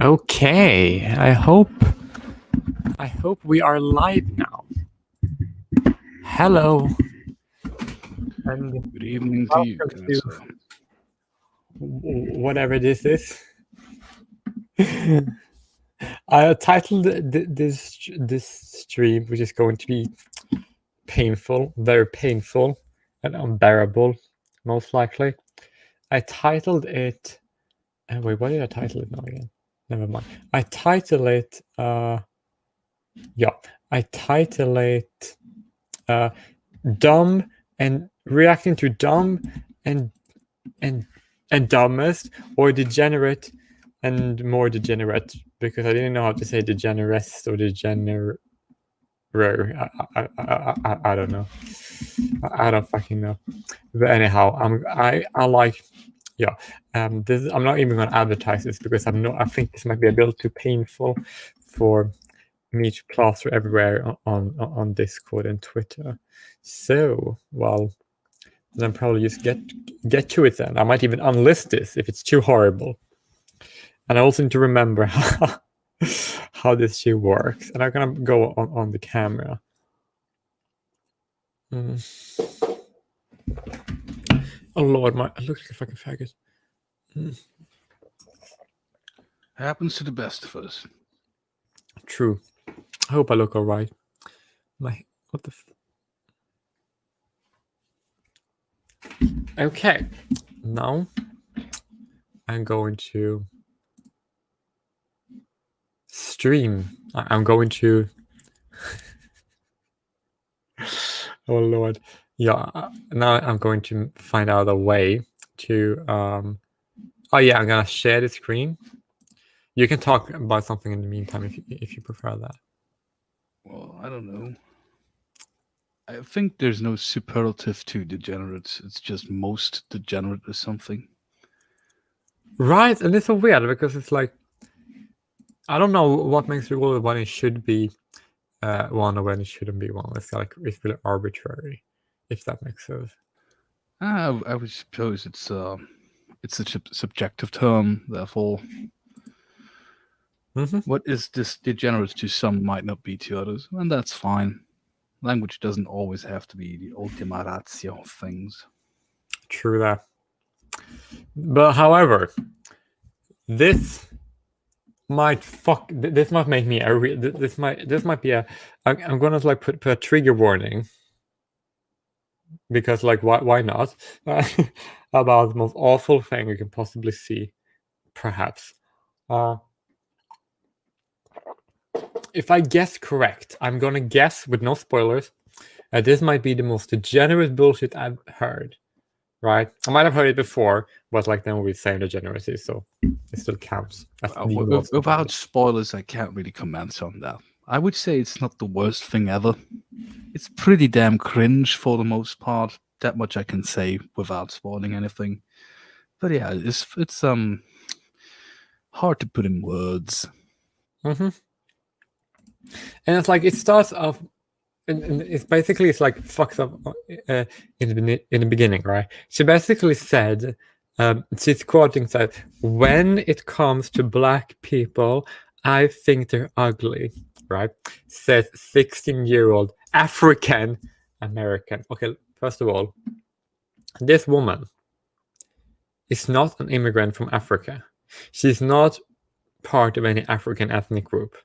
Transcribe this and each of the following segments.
Okay, I hope we are live now. Hello, and Good evening to you, welcome to Cancer. whatever this is. I titled this stream, which is going to be painful, very painful, and unbearable, most likely. I titled it. Wait, what did I title it now again? Never mind. I title it. Yeah, I title it. Dumb and reacting to dumb and and dumbest, or degenerate and more degenerate, because I didn't know how to say degenerist or degenerate. I don't know. I don't fucking know. But anyhow, I like, yeah. This, I'm not even gonna advertise this because I think this might be a little too painful for me to plaster everywhere on Discord and Twitter. So, well, then probably just get to it then. I might even unlist this if it's too horrible. And I also need to remember how this shit works. And I'm gonna go on the camera. Oh lord, I look like a fucking faggot. Happens to the best of us. True. I hope I look alright. What the okay. Now I'm going to stream. I'm going to oh lord. Yeah, now I'm going to find out a way to oh yeah, I'm gonna share the screen. You can talk about something in the meantime if you prefer that. Well, I don't know. I think there's no superlative to degenerates. It's just most degenerate or something. Right, and it's so weird because it's like I don't know what makes the rule when it should be one or when it shouldn't be one. It's like it's really arbitrary, if that makes sense. I would suppose it's a subjective term. Therefore, what is this degenerate to some might not be to others, and that's fine. Language doesn't always have to be the ultima ratio of things. True that. But however, this might make me this might be a I'm gonna like put a trigger warning, because like why not about the most awful thing you can possibly see, perhaps. If I guess correct, I'm gonna guess with no spoilers, this might be the most degenerate bullshit I've heard. Right? I might have heard it before, but like then we'll be saying degeneracy, so it still counts. Without spoilers, I can't really comment on that. I would say it's not the worst thing ever. It's pretty damn cringe for the most part. That much I can say without spoiling anything. But yeah, it's hard to put in words. And it's like it starts off, and it's basically it's like fucked up in the beginning, right? She basically said, she's quoting said, "When it comes to black people, I think they're ugly." Right? Says 16-year-old African American. Okay, first of all, this woman is not an immigrant from Africa. She's not part of any African ethnic group,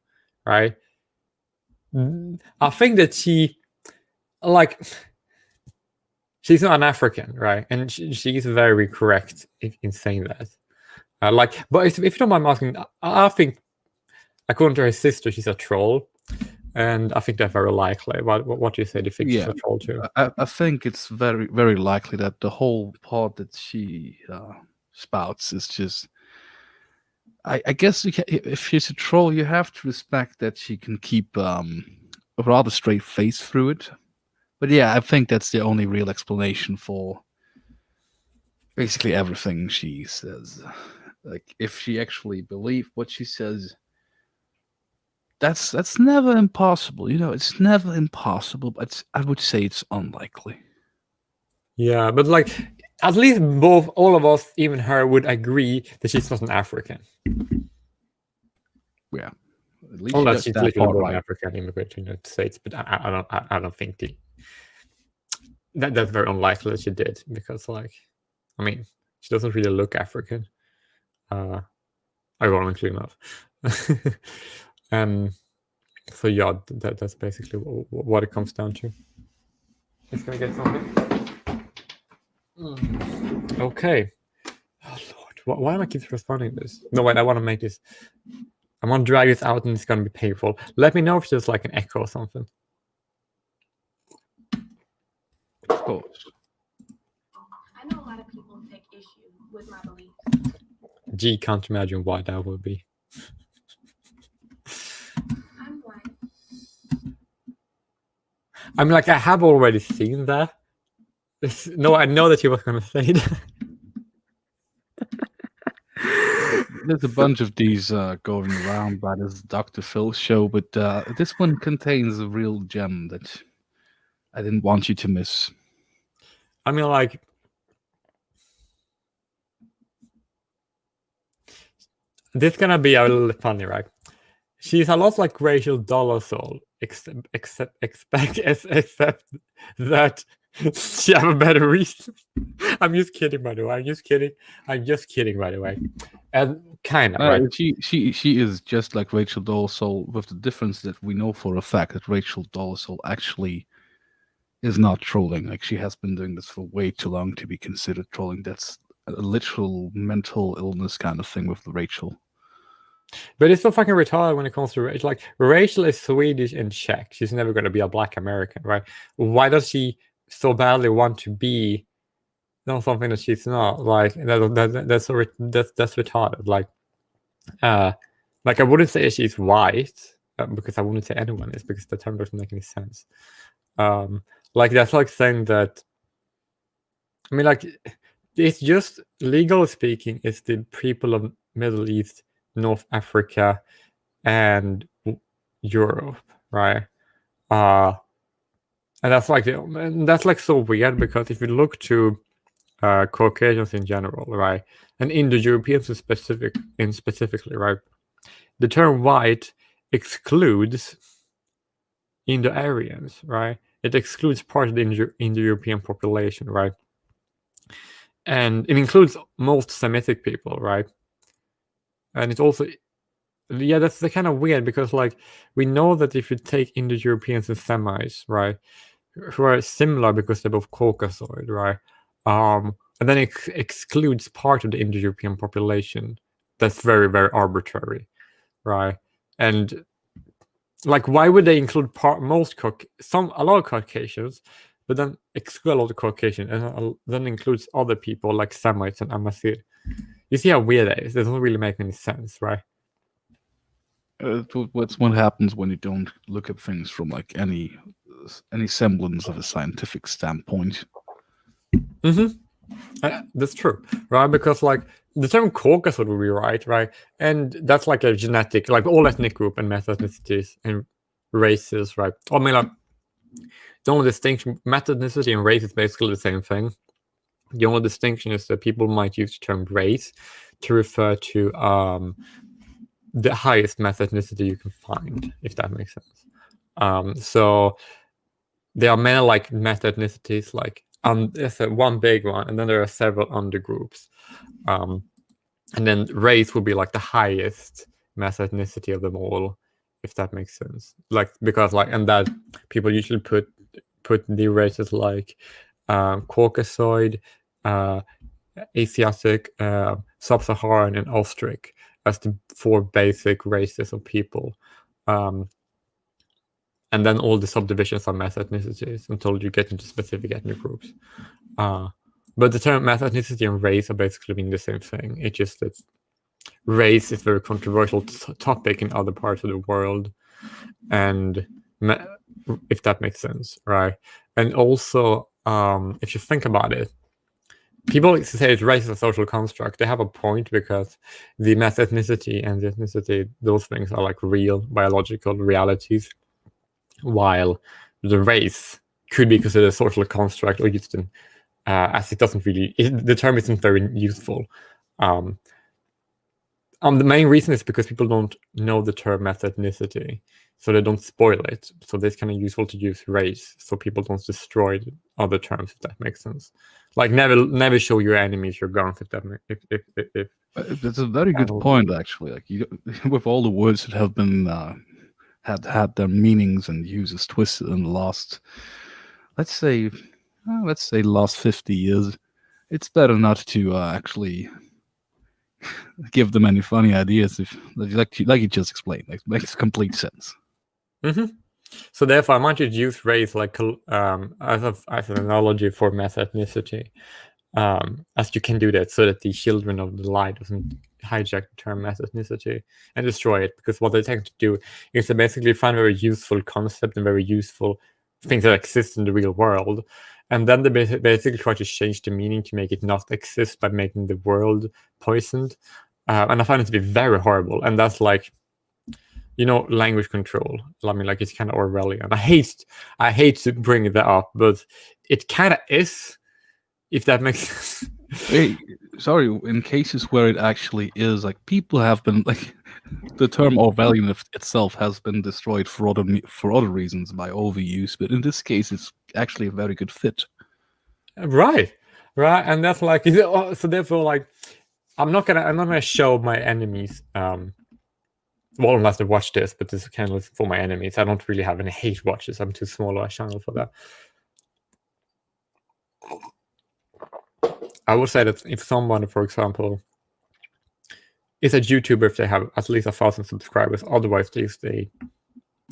right? I think that she's not an African, right? And she's very correct in saying that. But if you don't mind asking, I think, according to her sister, she's a troll, and I think that's very likely. What do you say? Do you think she's a troll too? I think it's very, very likely that the whole part that she spouts is just. I guess if she's a troll, you have to respect that she can keep a rather straight face through it. But yeah, I think that's the only real explanation for basically everything she says. Like, if she actually believed what she says, that's never impossible. You know, it's never impossible, but I would say it's unlikely. Yeah, but like, at least all of us, even her, would agree that she's not an African. yeah, at least she Unless does she's that literally part born in right. Africa and immigrated to the United States, but I don't think that's very unlikely that she did, because like, I mean, she doesn't really look African, ironically enough. So yeah, that's basically what it comes down to. It's gonna get something. Okay. Oh Lord, why am I keep responding to this? No, wait, I want to make this. I want to drag this out, and it's gonna be painful. Let me know if there's like an echo or something. Of course. I know a lot of people take issue with my beliefs. Gee, can't imagine why that would be. I'm white. I'm like, I have already seen that. No, I know that you were gonna say that. There's a bunch of these going around by this Dr. Phil show, but this one contains a real gem that I didn't want you to miss. I mean, like, this is gonna be a little funny, right? She's a lot like Rachel Dolezal, except that she have a better reason. I'm just kidding, by the way. I'm just kidding, by the way. And kind of, right? She is just like Rachel Dolezal, with the difference that we know for a fact that Rachel Dolezal actually is not trolling. Like, she has been doing this for way too long to be considered trolling. That's a literal mental illness kind of thing with Rachel. But it's so fucking retarded when it comes to Rachel. Like, Rachel is Swedish and Czech. She's never going to be a Black American, right? Why does she so badly want to be something that she's not? Like, that's retarded. Like I wouldn't say she's white, because I wouldn't say anyone is, because the term doesn't make any sense. Like, that's like saying that. I mean, like, it's just, legally speaking, it's the people of Middle East, North Africa, and Europe, right? And that's like so weird, because if you look to Caucasians in general, right, and Indo-Europeans specifically, right, the term white excludes Indo-Aryans, right? It excludes part of the Indo-European population, right? And it includes most Semitic people, right? And it's also, yeah, that's the kind of weird, because like, we know that if you take Indo-Europeans and Semites, right, who are similar because they're both Caucasoid, right, and then it excludes part of the Indo-European population, that's very, very arbitrary, right? And like, why would they include a lot of Caucasians, but then exclude a lot of Caucasian, and then includes other people like Semites and Amazigh? You see how weird that is? It doesn't really make any sense, right? What's what happens when you don't look at things from like any semblance of a scientific standpoint. That's true, right? Because like, the term Caucasoid would be right, and that's like a genetic, like, all ethnic group and ethnicities and races, right? I mean, like, the only distinction, ethnicity and race is basically the same thing. The only distinction is that people might use the term race to refer to the highest ethnicity you can find, if that makes sense. So there are many like ethnicities, like there's one big one, and then there are several undergroups. And then race would be like the highest ethnicity of them all, if that makes sense. Like, because like, and that people usually put the races like Caucasoid, Asiatic, Sub-Saharan, and Austric as the 4 basic races of people. And then all the subdivisions are ethnicities until you get into specific ethnic groups. But the term ethnicity and race are basically mean the same thing. It's just that race is a very controversial topic in other parts of the world, and if that makes sense, right? And also, if you think about it, people say race is a social construct. They have a point, because the ethnicity and the ethnicity, those things are like real biological realities, while the race could be considered a social construct, or just as it doesn't really, the term isn't very useful. the main reason is because people don't know the term ethnicity, so they don't spoil it. So it's kind of useful to use race, so people don't destroy other terms, if that makes sense. Like never show your enemies your guns, if that if That's a very good point, actually. Like with all the words that have been had their meanings and uses twisted in the last, let's say last 50 years, it's better not to actually give them any funny ideas. If like you just explained, like makes complete sense. So therefore, I want you to use race like as an analogy for mass ethnicity, as you can do that, so that the children of the light doesn't hijack the term mass ethnicity and destroy it. Because what they tend to do is to basically find a very useful concept and very useful things that exist in the real world, and then they basically try to change the meaning to make it not exist by making the world poisoned. And I find it to be very horrible. And that's like, language control. I mean, like, it's kind of Orwellian. I hate to bring that up, but it kind of is, if that makes sense. Hey, sorry, in cases where it actually is, like, people have been, like, the term Orwellian itself has been destroyed for other reasons by overuse, but in this case, it's actually a very good fit. Right, and that's like, so therefore, like, I'm not gonna show my enemies. Well, unless they watch this, but this is kind of for my enemies. I don't really have any hate watches. I'm too small of a channel for that. I would say that if someone, for example, is a YouTuber, if they have at least 1,000 subscribers, otherwise they use the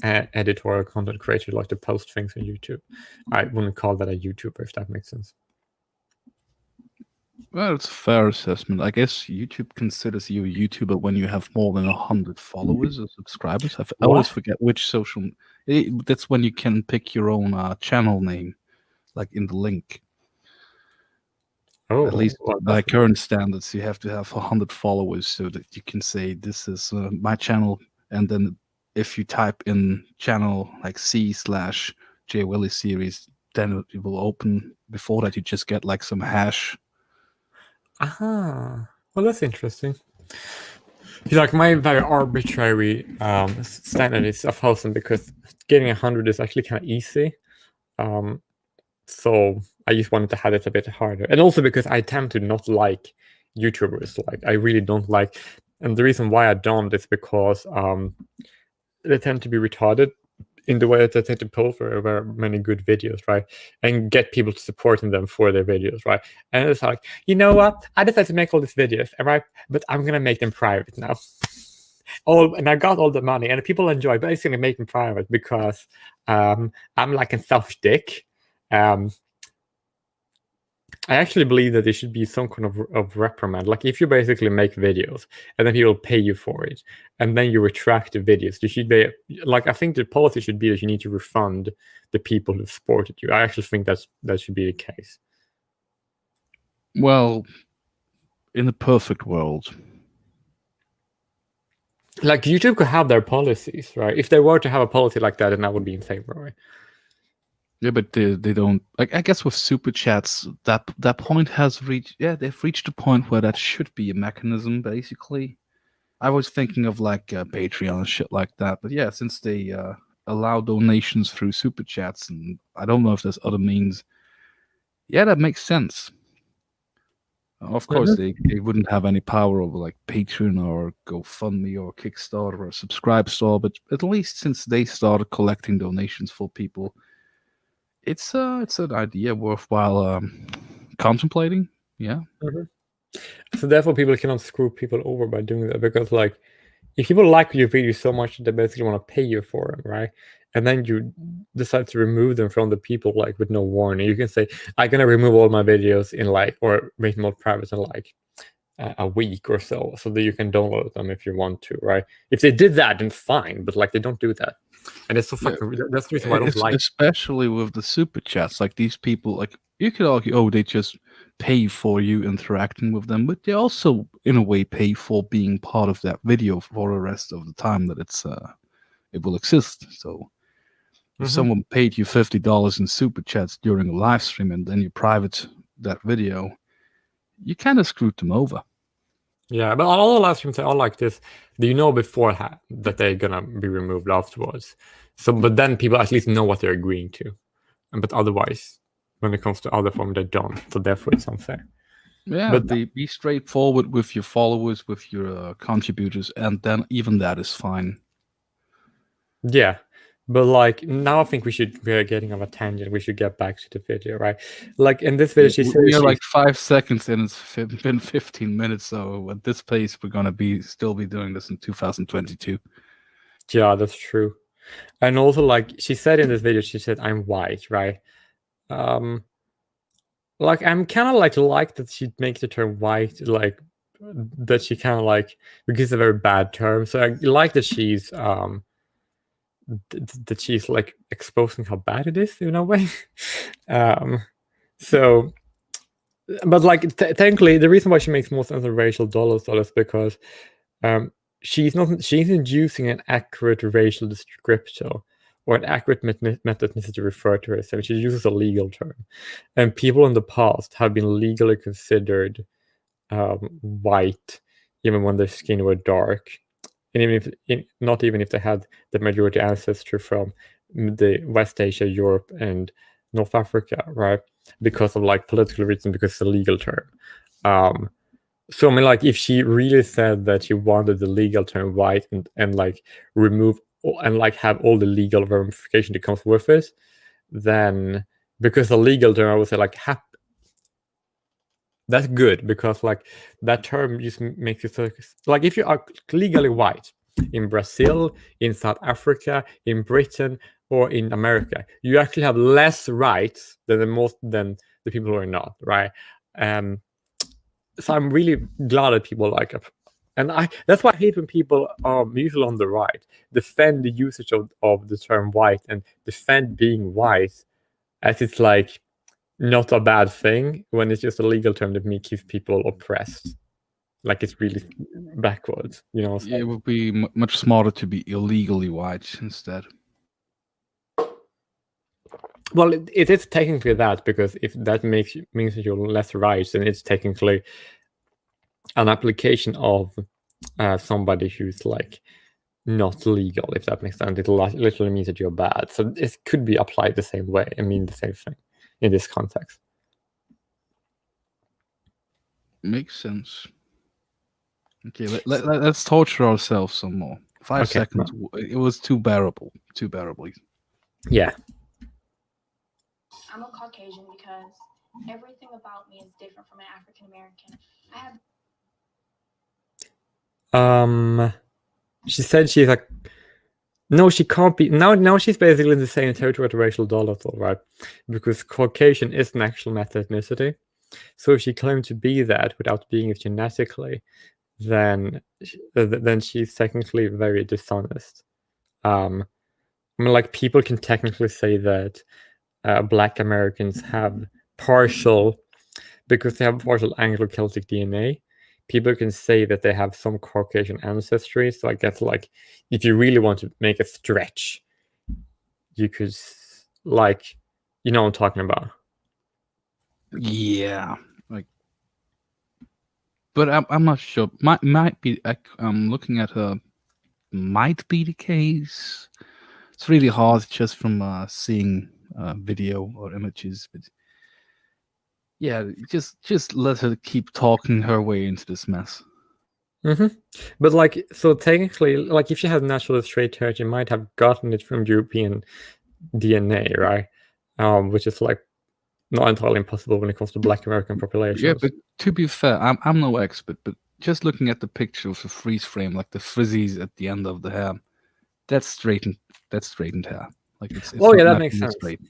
editorial content creator, like to post things on YouTube, I wouldn't call that a YouTuber, if that makes sense. Well, it's a fair assessment. I guess YouTube considers you a YouTuber when you have more than 100 followers or subscribers. I always forget which social. That's when you can pick your own channel name, like in the link. Oh, at least by current standards, you have to have 100 followers so that you can say this is my channel. And then if you type in channel like C/J Willy series, then it will open. Before that, you just get like some hash. Well, that's interesting. Like, my very arbitrary standard is 1,000, because getting 100 is actually kind of easy. So I just wanted to have it a bit harder, and also because I tend to not like YouTubers. Like, I really don't like, and the reason why I don't is because they tend to be retarded in the way that they tend to post very many good videos, right? And get people to supporting them for their videos, right? And it's like, you know what? I decided to make all these videos, right? But I'm gonna make them private now. And I got all the money, and people enjoy, but I'm gonna make them private because I'm like a selfish dick. I actually believe that there should be some kind of reprimand. Like, if you basically make videos and then people pay you for it, and then you retract the videos, there should be, like, I think the policy should be that you need to refund the people who supported you. I actually think that should be the case. Well, in the perfect world, like, YouTube could have their policies, right? If they were to have a policy like that, then I would be in favor, right? Yeah, but they don't. Like, I guess with super chats, that point has reached. Yeah, they've reached a point where that should be a mechanism. Basically, I was thinking of like Patreon and shit like that. But yeah, since they allow donations through super chats, and I don't know if there's other means. Yeah, that makes sense. Of course, they wouldn't have any power over like Patreon or GoFundMe or Kickstarter or Subscribe Store. But at least since they started collecting donations for people, it's an idea worthwhile contemplating. Yeah. So therefore, people cannot screw people over by doing that, because, like, if people like your video so much, they basically want to pay you for them, right? And then you decide to remove them from the people, like, with no warning. You can say, I'm gonna remove all my videos in, like, or make them more private in like a week or so that you can download them if you want to, right? If they did that, then fine, but like, they don't do that. And it's so fucking. That's the reason why I don't like. Especially with the super chats, like these people, like you could argue, oh, they just pay for you interacting with them, but they also, in a way, pay for being part of that video for the rest of the time that it will exist. So, if someone paid you $50 in super chats during a live stream and then you private that video, you kind of screwed them over. Yeah, but all the live streams are like this. Do you know beforehand that they're gonna be removed afterwards? So, but then people at least know what they're agreeing to. But otherwise, when it comes to other form, they don't. So therefore, it's unfair. Yeah, But be straightforward with your followers, with your contributors, and then even that is fine. yeah, but like now, I think we are getting on a tangent. We should get back to the video, right? Like in this video, she said We are like 5 seconds in. It's been 15 minutes. So at this pace, we're gonna still be doing this in 2022. yeah, that's true. And also, like she said in this video, she said, "I'm white," right? Like I'm kind of like that she makes the term white, like that she kind of like, because it's a very bad term. So I like that she's that she's like exposing how bad it is in a way. So, but like technically, the reason why she makes more sense of racial dollars is because she's not using an accurate racial descriptor or an accurate ethnicity to refer to herself. She uses a legal term, and people in the past have been legally considered white, even when their skin were dark, and even if not even if they had the majority ancestry from the West Asia, Europe, and North Africa, right? Because of like political reasons, because it's a legal term. So I mean, like, if she really said that she wanted the legal term white and like remove and like have all the legal ramification that comes with it, then because the legal term, I would say like that's good, because like that term just makes it so, like if you are legally white in Brazil, in South Africa, in Britain, or in America, you actually have less rights than the people who are not, right? So I'm really glad that people like it. And that's why I hate when people usually on the right defend the usage of the term white and defend being white as it's like not a bad thing, when it's just a legal term that keeps people oppressed. Like it's really backwards, you know. Yeah, it would be much smarter to be illegally white instead. Well, it is technically that, because if that means that you're less rights, then it's technically an application of somebody who's like not legal, if that makes sense. It literally means that you're bad. So it could be applied the same way and mean the same thing in this context. Makes sense. Okay, let's torture ourselves some more. 5 seconds. It was too bearable. Too bearable. Yeah. I'm a Caucasian because everything about me is different from an African American. She said she's like, no, she can't be. Now she's basically in the same territory with racial dollars, right? Because Caucasian is an actual ethnicity. So if she claimed to be that without being it genetically, then she's technically very dishonest. I mean, like, people can technically say that Black Americans have partial, because they have partial Anglo-Celtic DNA. People can say that they have some Caucasian ancestry. So I guess, like, if you really want to make a stretch, you could, like, you know what I'm talking about. Yeah, like, but I'm not sure. Might be. I'm looking at her. Might be the case. It's really hard just from seeing video or images, but yeah, just let her keep talking her way into this mess. But like, so technically, like, if she had natural straight hair, she might have gotten it from European DNA, right? Which is like not entirely impossible when it comes to Black American populations. Yeah, but to be fair, I'm no expert, but just looking at the picture of the freeze frame, like the frizzies at the end of the hair, that's straightened hair. Like it's oh yeah, that makes sense. Straight.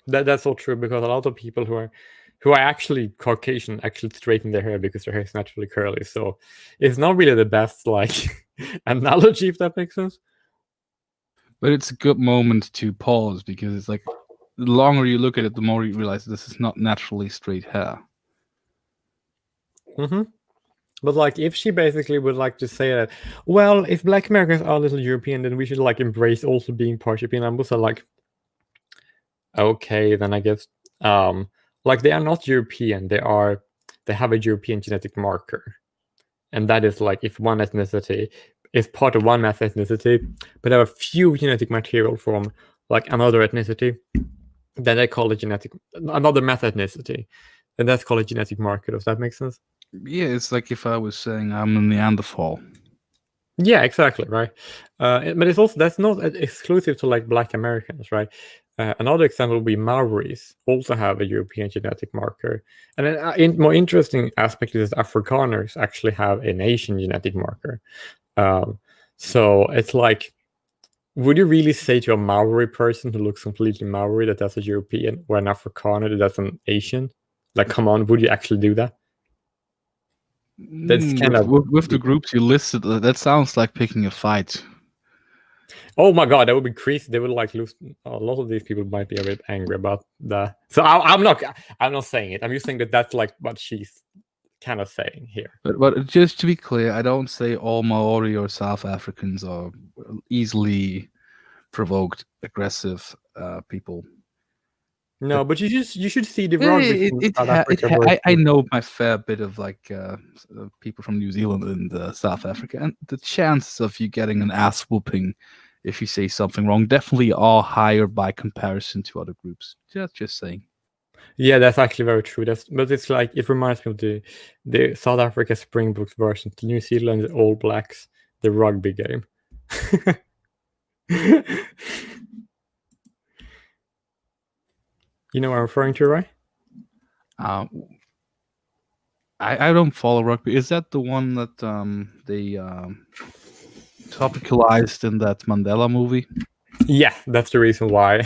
That's all true, because a lot of people who are actually Caucasian actually straighten their hair because their hair is naturally curly. So it's not really the best like analogy, if that makes sense. But it's a good moment to pause, because it's like the longer you look at it, the more you realize this is not naturally straight hair. But like, if she basically would like to say that, well, if Black Americans are a little European, then we should like embrace also being part European. I'm also like, okay, then I guess like, they are not European. They have a European genetic marker. and that is like if one ethnicity is part of one mass ethnicity, but there are few genetic material from like another ethnicity, then they call it another mass ethnicity, and that's called a genetic marker. Does that make sense? Yeah, it's like if I was saying I'm a Neanderthal. Yeah, exactly, right. But it's also that's not exclusive to like Black Americans, right? Another example would be Maoris also have a European genetic marker, and an more interesting aspect is that Afrikaners actually have an Asian genetic marker. So it's like, would you really say to a Maori person who looks completely Maori that that's a European, or an Afrikaner that that's an Asian? Like, come on, would you actually do that? That's kind of with the groups you listed. That sounds like picking a fight. Oh my god, that would be crazy. They would like lose. A lot of these people might be a bit angry about that. So I'm not saying it. I'm just saying that that's like what she's kind of saying here. But just to be clear, I don't say all Maori or South Africans are easily provoked, aggressive people. No, but you should see the rugby from South Africa. I know my fair bit of like people from New Zealand and South Africa, and the chances of you getting an ass whooping if you say something wrong definitely are higher by comparison to other groups. Just saying. Yeah, that's actually very true. But it's like it reminds me of the South Africa Springboks version to New Zealand All Blacks, the rugby game. You know what I'm referring to, right? I don't follow rugby. Is that the one that they topicalized in that Mandela movie? Yeah, that's the reason why.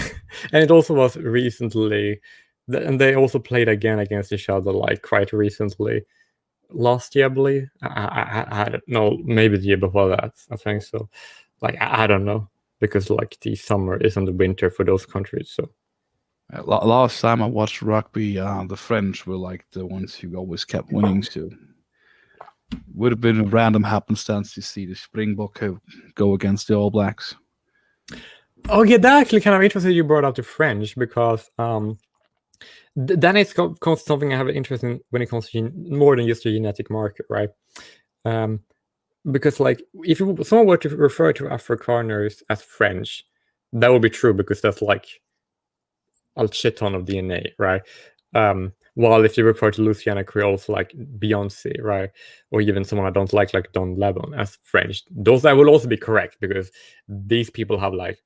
And it also was recently, and they also played again against each other like quite recently. Last year, I believe. I don't know, maybe the year before that. I think so. Like I don't know, because like the summer isn't the winter for those countries. So Last time I watched rugby, the French were like the ones who always kept winning. So would have been a random happenstance to see the Springbok go against the All Blacks. oh yeah, that actually kind of interesting you brought up the French, because then it's something I have an interest in when it comes to more than just a genetic marker, right? Because like if someone were to refer to Afrikaners as French, that would be true because that's like a shit ton of DNA, right? While if you refer to Louisiana Creoles like Beyonce, right, or even someone I don't like Don Lemon as French, those that will also be correct because these people have like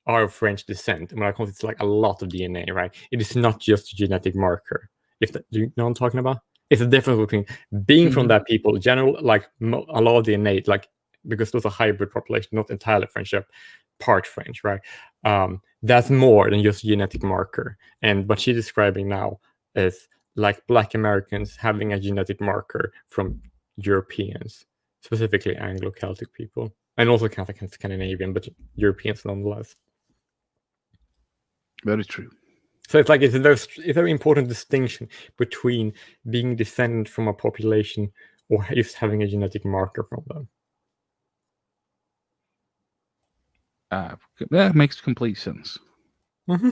are of French descent. And when I call it's like a lot of DNA, right? It is not just a genetic marker. If that, you know what I'm talking about? It's a difference between being from that people, general like a lot of DNA, like because those are hybrid population, not entirely French, part French, right? That's more than just a genetic marker. And what she's describing now is like Black Americans having a genetic marker from Europeans, specifically Anglo-Celtic people, and also Catholic and Scandinavian, but Europeans nonetheless. Very true. So it's like it's a very important distinction between being descendant from a population or just having a genetic marker from them. That makes complete sense. Mm-hmm.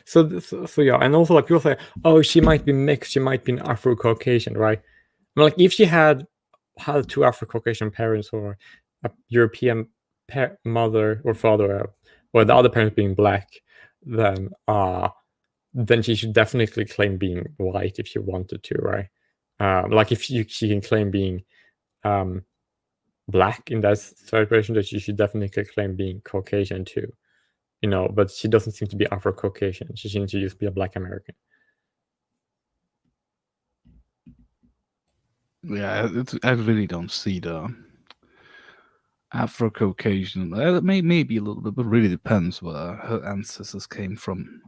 So yeah, and also like people say, oh, she might be mixed, she might be an Afro-Caucasian, right? I mean, like if she had two Afro-Caucasian parents or a European mother or father, or the other parents being Black, then she should definitely claim being white if she wanted to, right? Like if she can claim being Black in that situation, that she should definitely claim being Caucasian too, you know. But she doesn't seem to be Afro-Caucasian. She seems to just be a Black American. Yeah, I really don't see the Afro-Caucasian. It may be a little bit, but really depends where her ancestors came from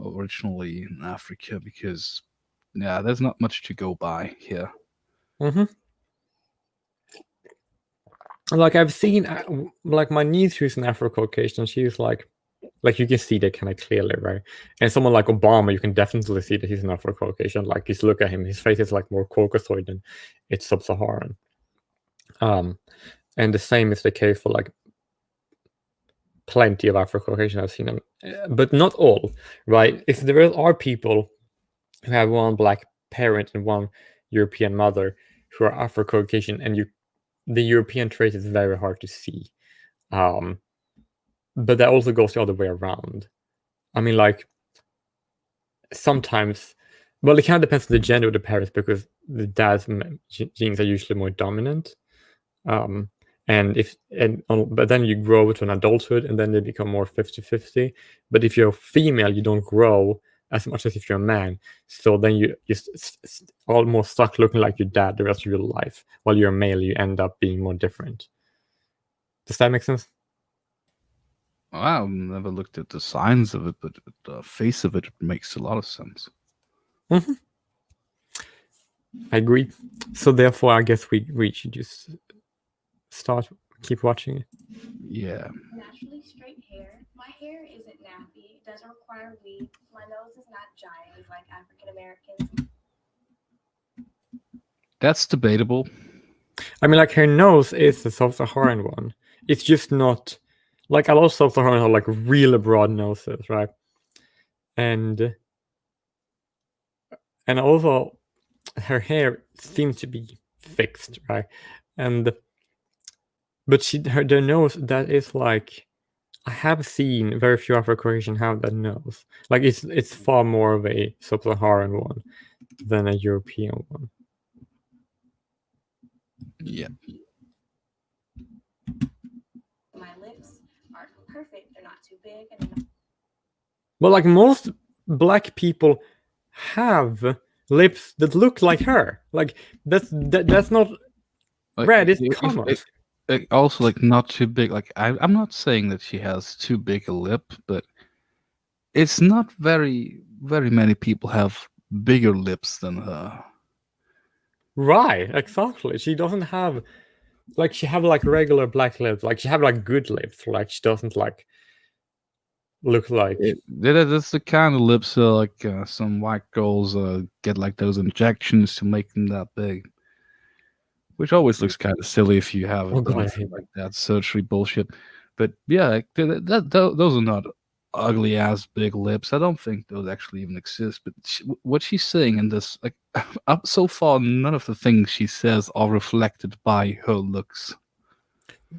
originally in Africa, because yeah, there's not much to go by here. Mm-hmm. Like I've seen, like my niece who's an Afro-Caucasian, she's like you can see that kind of clearly, right? And someone like Obama, you can definitely see that he's an Afro-Caucasian. Like just look at him, his face is like more Caucasoid than it's sub-Saharan. And the same is the case for like plenty of Afro-Caucasian I've seen them, but not all, right? If there are people who have one Black parent and one European mother who are Afro-Caucasian, and the European trait is very hard to see. But that also goes the other way around. I mean, like, sometimes, well, it kind of depends on the gender of the parents, because the dad's genes are usually more dominant. But then you grow to an adulthood, and then they become more 50-50. But if you're female, you don't grow as much as if you're a man. So then you're almost stuck looking like your dad the rest of your life. While you're a male, you end up being more different. Does that make sense? Well, I've never looked at the signs of it, but the face of it makes a lot of sense. Mm-hmm. I agree. So therefore, I guess we should just keep watching it. Yeah. Naturally straight hair. My hair isn't nappy. It doesn't require weave. My nose is not giant like African Americans. That's debatable. I mean, like, her nose is the sub-Saharan one. It's just not like a lot of sub-Saharan have like really broad noses, right? And also her hair seems to be fixed, right? But their nose, that is like, I have seen very few Afro-Caucasian have that nose. Like, it's far more of a sub-Saharan one than a European one. Yeah. My lips are perfect. They're not too big. And well, like, most black people have lips that look like her. Like, that's not like, red. It's common. Also, like, not too big. Like, I'm not saying that she has too big a lip, but it's not very many people have bigger lips than her. Right, exactly. She doesn't have, like, she have like regular black lips. Like, she have like good lips. Like, she doesn't like look like. That's the kind of lips like some white girls get like those injections to make them that big, which always looks kind of silly if you have like that surgery bullshit. But yeah, like, those are not ugly ass big lips. I don't think those actually even exist. But what she's saying in this, like, up so far, none of the things she says are reflected by her looks.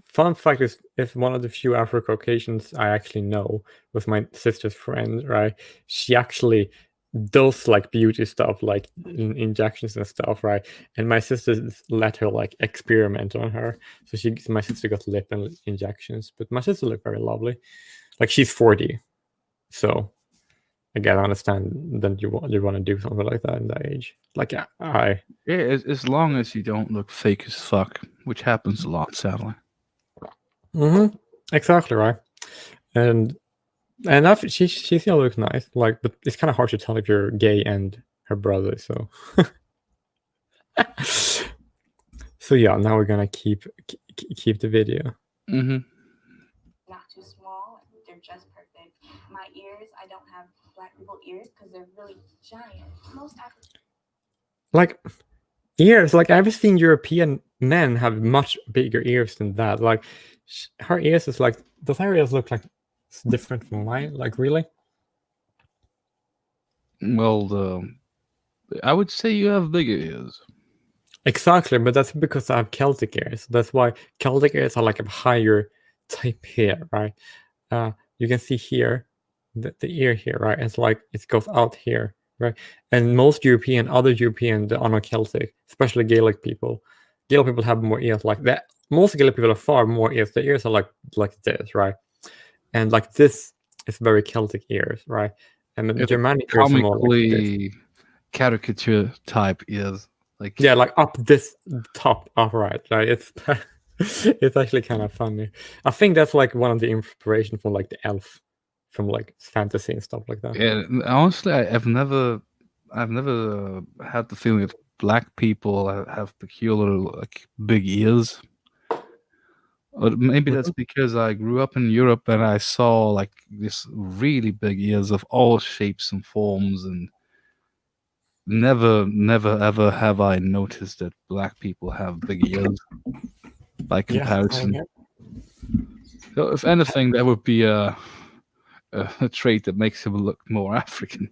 Fun fact is one of the few Afro-Caucasians I actually know was my sister's friend, right? She actually does like beauty stuff, like injections and stuff, right? And my sister let her like experiment on her. So my sister got lip and injections, but my sister looked very lovely. Like, she's 40, so again, I understand that you want to do something like that in that age. Like, yeah, as long as you don't look fake as fuck, which happens a lot, sadly. Mm-hmm. Exactly, right. And she still looks nice. Like, but it's kind of hard to tell if you're gay and her brother. So, so yeah. Now we're gonna keep the video. Mm-hmm. not too small. They're just perfect. My ears, I don't have black people ears because they're really giant. Most African. Like, ears. Like, I've seen European men have much bigger ears than that. Like, her ears is like, does her ears look like it's different from mine? Like, really? Well, I would say you have bigger ears. Exactly, but that's because I have Celtic ears. That's why Celtic ears are like a higher type hair, right? You can see here, the ear here, right? It's like it goes out here, right? And most other European, the not Celtic, especially Gaelic people have more ears like that. Most Gaelic people are far more ears. The ears are like this, right? And like this is very Celtic ears, right? And the Germanic ears are more like this. Caricature type ears. Like, yeah, like up this top upright, right? It's actually kind of funny. I think that's like one of the inspiration from like the elf, from like fantasy and stuff like that. Yeah, honestly, I've never had the feeling that black people have peculiar like big ears. Or maybe that's because I grew up in Europe and I saw like this really big ears of all shapes and forms, and never ever have I noticed that black people have big ears by comparison. So if anything, that would be a trait that makes him look more African.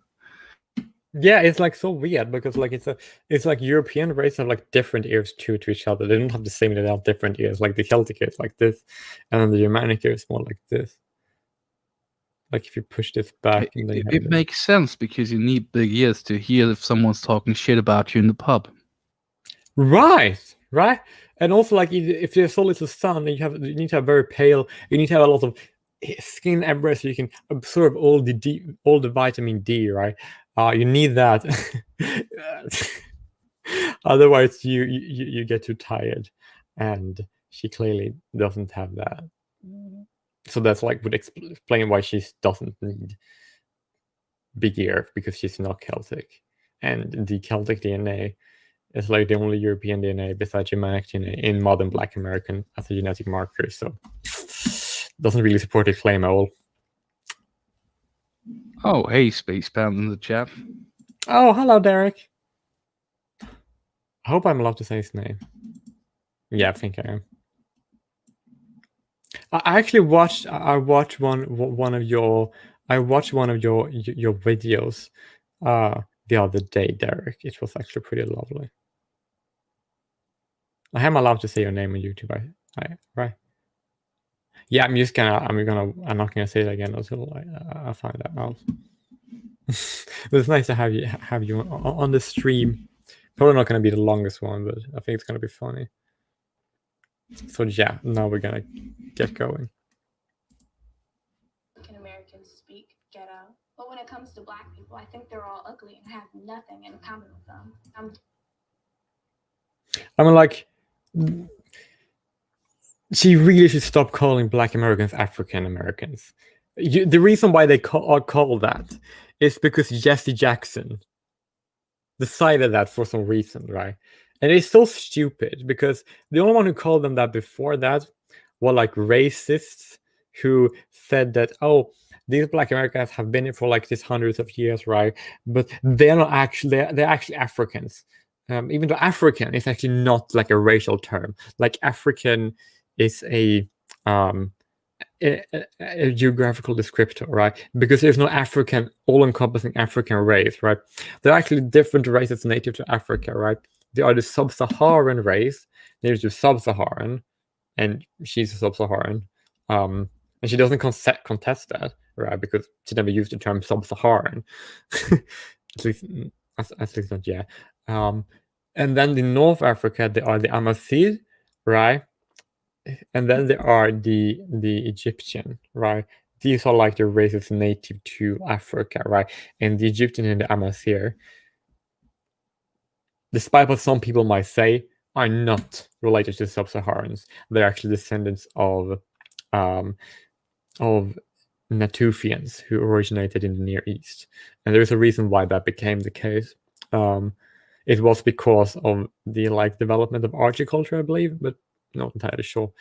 Yeah, it's like so weird because like it's like European races have like different ears to each other. They don't have the same. They have different ears. Like the Celtic ear is like this, and then the Germanic ear is more like this. Like if you push this back, and then you have It makes sense because you need big ears to hear if someone's talking shit about you in the pub. right, and also like if there's so little sun, then you need to have very pale. You need to have a lot of skin everywhere so you can absorb all the vitamin D, right? You need that. Otherwise, you get too tired, and she clearly doesn't have that. So that's like would explain why she doesn't need big ear because she's not Celtic, and the Celtic DNA is like the only European DNA besides Germanic DNA in modern Black American as a genetic marker. So doesn't really support the claim at all. Oh, hey, Space Pound in the chat. Oh, hello, Derek. I hope I'm allowed to say his name. Yeah, I think I am. I actually watched. I watched one of your. I watched one of your videos the other day, Derek. It was actually pretty lovely. I am allowed to say your name on YouTube, right? Yeah, I'm not gonna say it again until I find that out. But it's nice to have you on the stream. Probably not gonna be the longest one, but I think it's gonna be funny. So yeah, now we're gonna get going. Can Americans speak ghetto? But when it comes to Black people, I think they're all ugly and have nothing in common with them. I mean, like, she really should stop calling Black Americans African Americans. The reason why they are called that is because Jesse Jackson decided that for some reason, right? And it's so stupid because the only one who called them that before that were like racists who said that, oh, these Black Americans have been here for like these hundreds of years, right? But they're not actually, they're actually Africans. Even though African is actually not like a racial term. Like African is a geographical descriptor, right? Because there's no African, all-encompassing African race, right? There are actually different races native to Africa, right? There are the sub-Saharan race, there's the sub-Saharan, and she's a sub-Saharan. And she doesn't contest that, right? Because she never used the term sub-Saharan. at least not yet. And then in North Africa, there are the Amazigh, right? And then there are the Egyptian, right? These are like the races native to Africa, right? And the Egyptian and the Amazigh, despite what some people might say, are not related to sub-Saharans. They're actually descendants of Natufians who originated in the Near East. And there's a reason why that became the case. It was because of the like development of agriculture, I believe, but not entirely sure.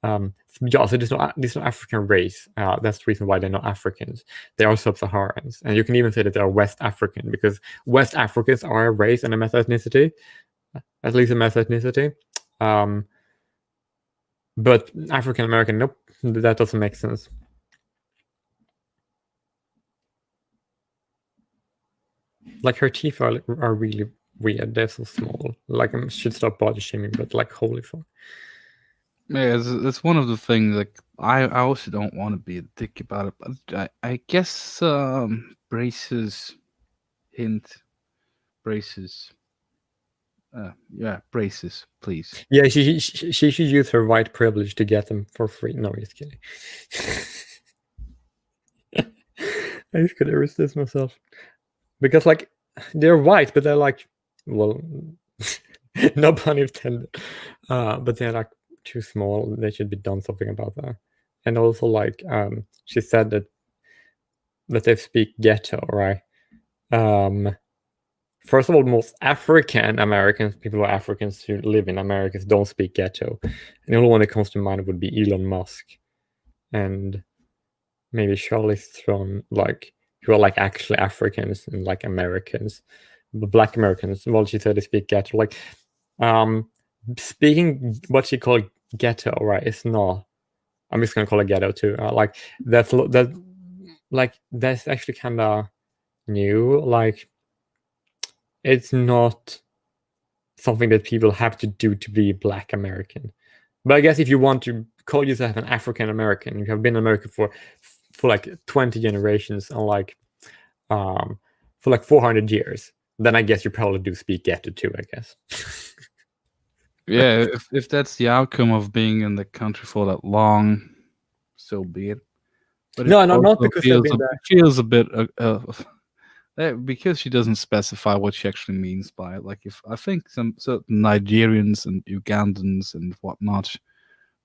Yeah, so there's no African race. That's the reason why they're not Africans. They are sub-Saharans, and you can even say that they are West African because West Africans are a race and a ethnicity, at least a ethnicity. But African American, nope, that doesn't make sense. Like her teeth are really weird. They're so small. Like I should stop body shaming, but like holy fuck. Yeah, it's one of the things. Like I also don't want to be a dick about it, but I guess braces, braces. Yeah, braces, please. Yeah, she should use her white privilege to get them for free. No, just kidding. I just could resist myself because like they're white, but they're like, well, no pun intended. But they're like too small. They should be done something about that. And also, like, she said that they speak ghetto, right? First of all, most African Americans, people who are Africans who live in America, don't speak ghetto. And the only one that comes to mind would be Elon Musk and maybe Charlize Theron, like, who are like actually Africans and like Americans. But Black Americans, well, she said they speak ghetto. Like, speaking what she called ghetto, right? It's not. I'm just gonna call it ghetto too. Like that's actually kind of new. Like it's not something that people have to do to be Black American. But I guess if you want to call yourself an African American, you have been in America for like 20 generations and like for like 400 years, then I guess you probably do speak ghetto too, I guess. Yeah, if that's the outcome of being in the country for that long, so be it. But No, it no, not also because I've been there. feels a bit because she doesn't specify what she actually means by it. Like, if I think some certain Nigerians and Ugandans and whatnot,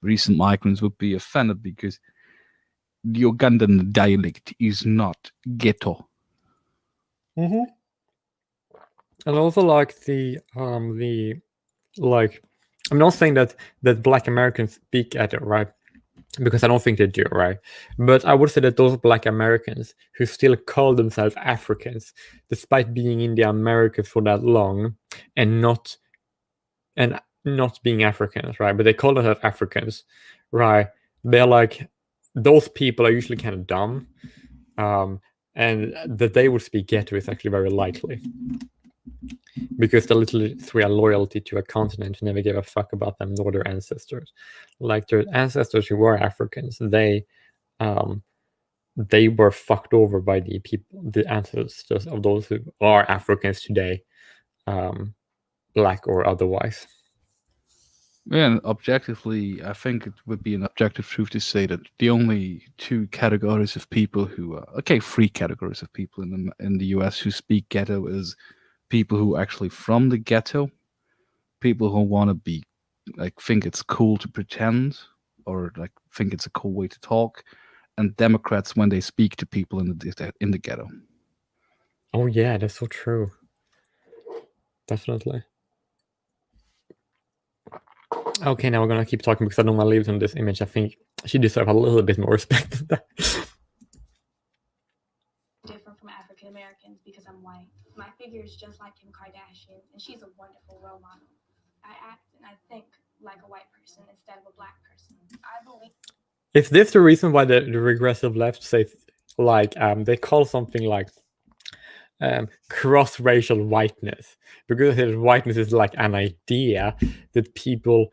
recent migrants would be offended because the Ugandan dialect is not ghetto. Mm-hmm. And also like the like, I'm not saying that Black Americans speak at it, right? Because I don't think they do, right? But I would say that those Black Americans who still call themselves Africans, despite being in the Americas for that long and not being Africans, right? But they call themselves Africans, right? They're like, those people are usually kind of dumb, and that they would speak ghetto is actually very likely, because they literally through a loyalty to a continent who never gave a fuck about them nor their ancestors. Like their ancestors who were Africans, they were fucked over by the people, the ancestors of those who are Africans today, Black or otherwise. Yeah, and objectively, I think it would be an objective truth to say that the only two categories of people who, three categories of people in the U.S. who speak ghetto is people who are actually from the ghetto, people who want to be, like, think it's cool to pretend, or like think it's a cool way to talk, and Democrats when they speak to people in the ghetto. Oh yeah, that's so true. Definitely. Okay, now we're gonna keep talking because I don't want to leave on this image. I think she deserves a little bit more respect than that. Different from African Americans because I'm white. My figure is just like Kim Kardashian, and she's a wonderful role model. I act and I think like a white person instead of a Black person. I believe. Is this the reason why the regressive left say like they call something like cross-racial whiteness, because whiteness is like an idea that people,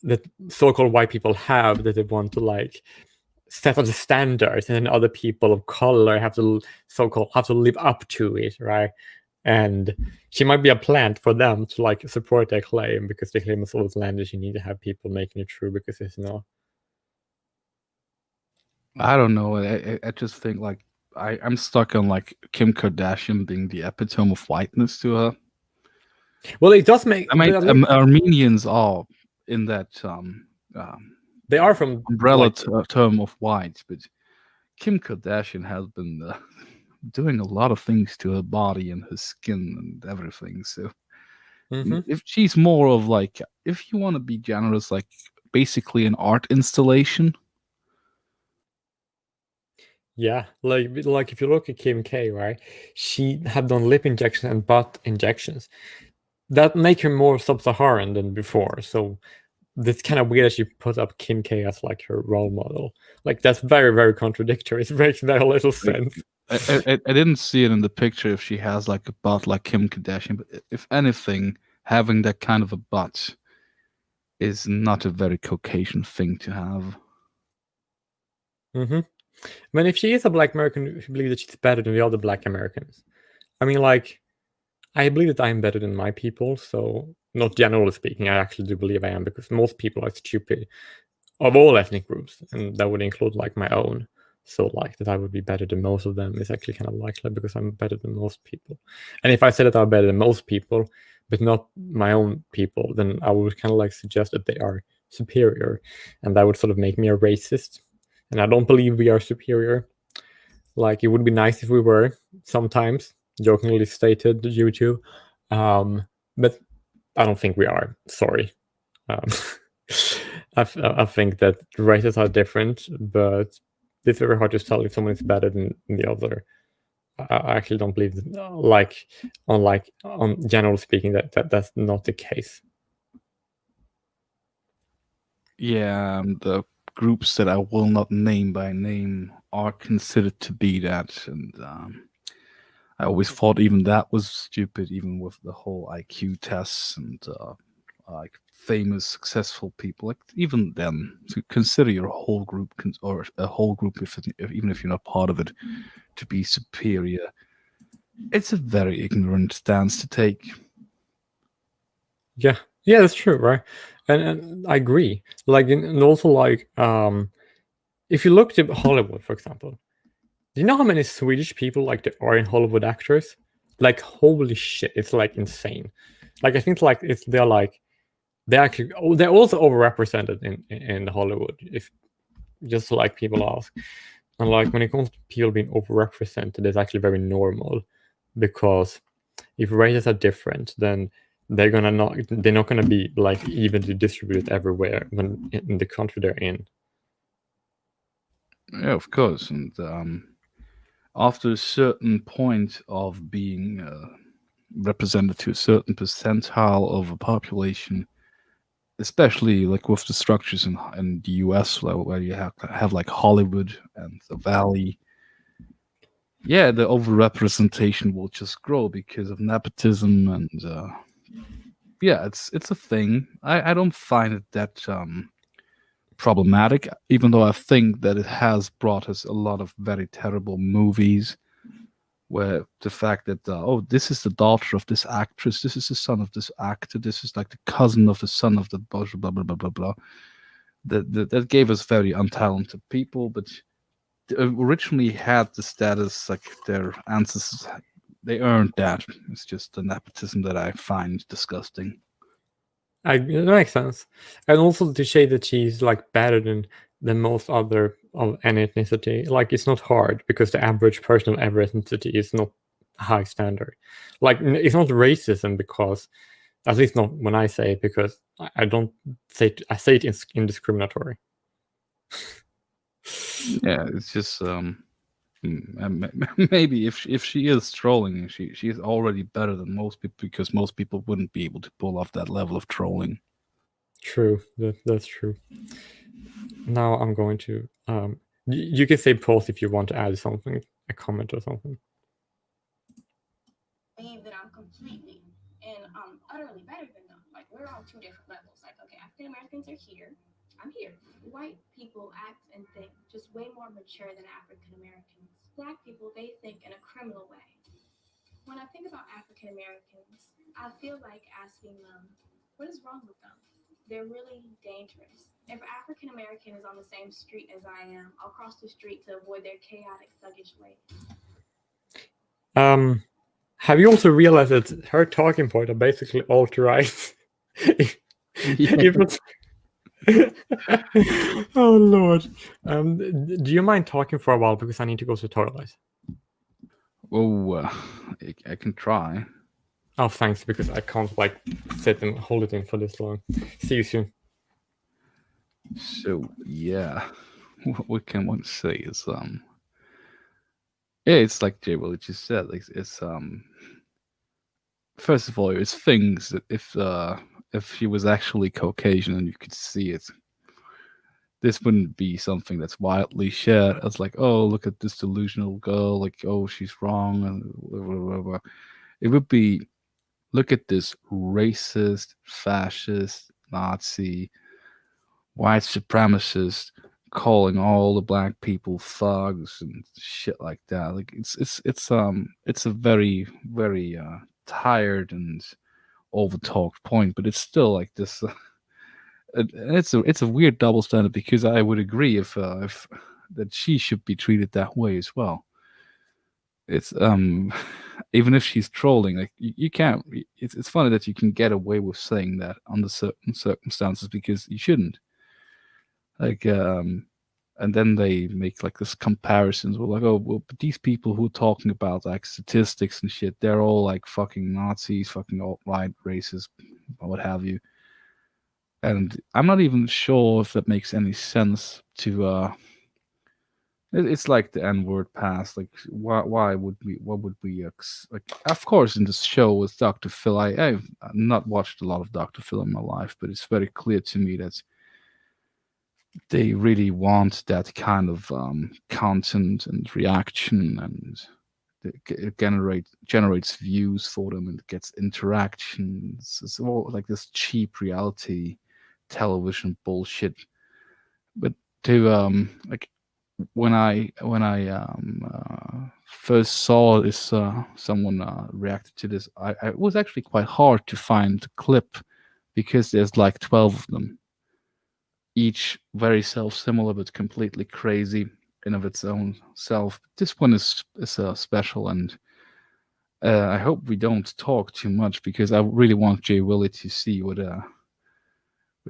that so-called white people have, that they want to like set up the standards, and then other people of color have to live up to it, right? And she might be a plant for them to like support their claim, because they claim it's all outlandish. You need to have people making it true, because it's not. I don't know. I just think like I'm stuck on like Kim Kardashian being the epitome of whiteness to her. Well, it does make. I mean, Armenians are in that they are from umbrella term of white, but Kim Kardashian has been doing a lot of things to her body and her skin and everything. So if she's more of like, if you want to be generous, like basically an art installation. Yeah, like if you look at Kim K, right? She had done lip injections and butt injections that make her more sub-Saharan than before. So that's kind of weird that she put up Kim K as like her role model. Like that's very, very contradictory. It makes very little sense. I didn't see it in the picture if she has like a butt like Kim Kardashian, but if anything, having that kind of a butt is not a very Caucasian thing to have. I mean, if she is a Black American who believes that she's better than the other Black Americans, I mean, like, I believe that I'm better than my people. So, not generally speaking, I actually do believe I am, because most people are stupid of all ethnic groups, and that would include like my own. So, like, that I would be better than most of them is actually kind of likely, because I'm better than most people. And if I said that I'm better than most people, but not my own people, then I would kind of like suggest that they are superior, and that would sort of make me a racist. And I don't believe we are superior. Like, it would be nice if we were sometimes, jokingly stated due to, but I don't think we are. Sorry. I think that races are different, but it's very hard to tell if someone is better than the other. I actually don't believe that, on general speaking, that's not the case. Yeah, the groups that I will not name by name are considered to be that, and I always thought even that was stupid, even with the whole IQ tests and like famous, successful people. Like even then, to consider your whole group or a whole group, even if you're not part of it, to be superior, it's a very ignorant stance to take. Yeah, yeah, that's true, right? And I agree. Like, and also like, if you look at Hollywood, for example, do you know how many Swedish people like there are in Hollywood actors? Like, holy shit, it's like insane. Like, I think like they're actually they're also overrepresented in Hollywood. If just like people ask, and like when it comes to people being overrepresented, it's actually very normal, because if races are different, then they're not gonna be like evenly distributed everywhere when in the country they're in. Yeah, of course. And after a certain point of being represented to a certain percentile of a population, especially like with the structures in the US, where you have like Hollywood and the Valley, yeah, the overrepresentation will just grow because of nepotism and yeah, it's a thing. I don't find it that problematic, even though I think that it has brought us a lot of very terrible movies where the fact that oh, this is the daughter of this actress, this is the son of this actor, this is like the cousin of the son of the blah blah blah blah blah blah. That gave us very untalented people, but originally had the status like their ancestors. They earned that. It's just the nepotism that I find disgusting. That makes sense. And also to say that she's like better than most other of any ethnicity, like it's not hard, because the average person of every ethnicity is not high standard. Like it's not racism, because at least not when I say it, because I don't say it, I say it indiscriminatory. Yeah, it's just maybe if she is trolling, she is already better than most people, because most people wouldn't be able to pull off that level of trolling. True, that's true. Now I'm going to you can say pause if you want to add something, a comment or something. Believe that I'm completely and utterly better than them. Like we're on two different levels. Like okay, African Americans are here. I'm here. White people act and think just way more mature than African Americans. Black people, they think in a criminal way. When I think about African Americans, I feel like asking them, what is wrong with them? They're really dangerous. If an African American is on the same street as I am, I'll cross the street to avoid their chaotic, thuggish ways. Have you also realized that her talking points are basically alt-right? Oh Lord. Do you mind talking for a while, because I need to go to the toilet? Oh, I can try. Oh, thanks, because I can't like sit and hold it in for this long. See you soon. So yeah, what can one say is yeah, it's like Jay Willie just said. Like, it's first of all, it's things that if she was actually Caucasian and you could see it, this wouldn't be something that's widely shared as like, oh, look at this delusional girl, like, oh, she's wrong, and blah, blah, blah. It would be, look at this racist, fascist, Nazi, white supremacist calling all the black people thugs and shit like that. Like it's a very very tired and overtalked point, but it's still like this. It's a weird double standard, because I would agree if that she should be treated that way as well. It's even if she's trolling, like you can't. It's funny that you can get away with saying that under certain circumstances, because you shouldn't. Like and then they make like this comparisons. We're like, oh well, but these people who are talking about like statistics and shit, they're all like fucking Nazis, fucking alt-right, racist, what have you. And I'm not even sure if that makes any sense to it's like the N-word pass. Like, why would we? What would we like? Of course, in this show with Dr. Phil, I've not watched a lot of Dr. Phil in my life, but it's very clear to me that they really want that kind of content and reaction, and it generates views for them and gets interactions. It's all like this cheap reality television bullshit. But to like when I first saw this, someone reacted to this. It was actually quite hard to find the clip because there's like 12 of them, each very self-similar but completely crazy in of its own self. This one is special, and I hope we don't talk too much because I really want Jay Willie to see what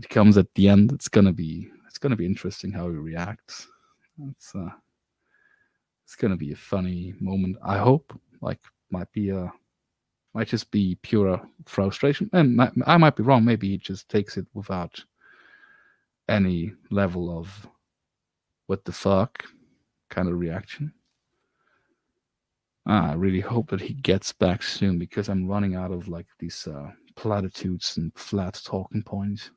comes at the end. It's gonna be interesting how he reacts. It's gonna be a funny moment. I hope. Like, might just be pure frustration, and I might be wrong. Maybe he just takes it without any level of what the fuck kind of reaction. I really hope that he gets back soon because I'm running out of like these platitudes and flat talking points.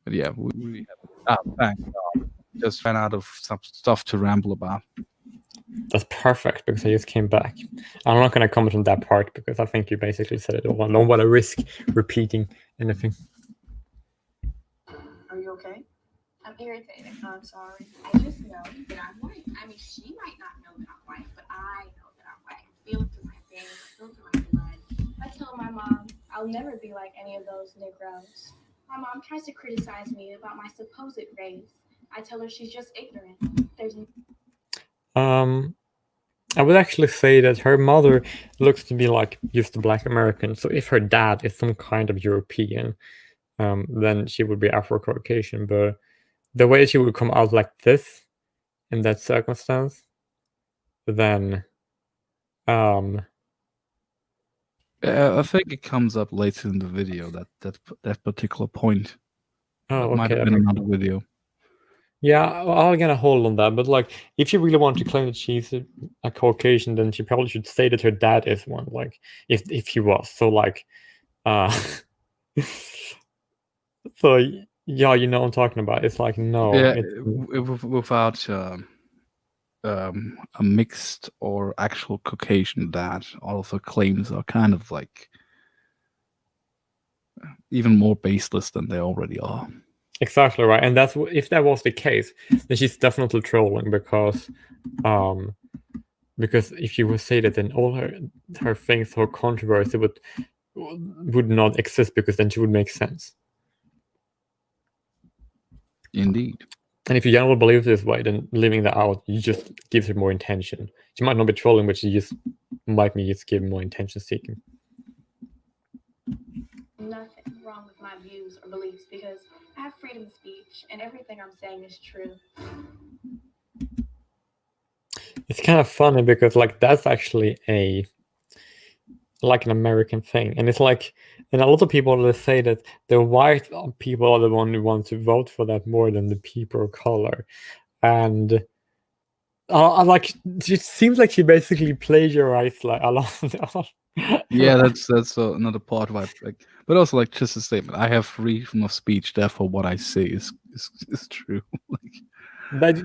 But yeah, we thank God. Just ran out of some stuff to ramble about. That's perfect because I just came back. I'm not going to comment on that part because I think you basically said it all. I don't want to risk repeating anything. Are you okay? I'm irritated. I'm sorry. I just know that I'm white. I mean, she might not know that I'm white, but I know that I'm white. I feel it through my veins. I feel it through my blood. I tell my mom I'll never be like any of those Negroes. My mom tries to criticize me about my supposed race. I tell her she's just ignorant. There's I would actually say that her mother looks to be like just a black American. So if her dad is some kind of European, then she would be Afro-Caucasian. But the way she would come out like this in that circumstance, then I think it comes up later in the video, that particular point. Oh, That might okay. have been another video. Yeah, I'll get a hold on that. But like, if you really want to claim that she's a Caucasian, then she probably should say that her dad is one. Like, if he was. So like, so yeah, you know what I'm talking about. It's like no, Yeah, it's without a mixed or actual Caucasian dad, all of her claims are kind of like even more baseless than they already are. exactly right. And that's if that was the case, then she's definitely trolling because if you would say that, then all her things, her controversy would not exist because then she would make sense. Indeed. And if you generally believe this way, then leaving that out, you just gives her more intention. She might not be trolling, but she just might be just giving more intention seeking. nothing wrong with my views or beliefs because I have freedom of speech and everything I'm saying is true. It's kind of funny because like that's actually like an American thing, and it's like, and a lot of people will say that the white people are the one who want to vote for that more than the people of color, and I like it seems like she basically plagiarized like a lot. Yeah, that's another part of like, but also like just a statement. I have freedom of speech, therefore what I say is true. That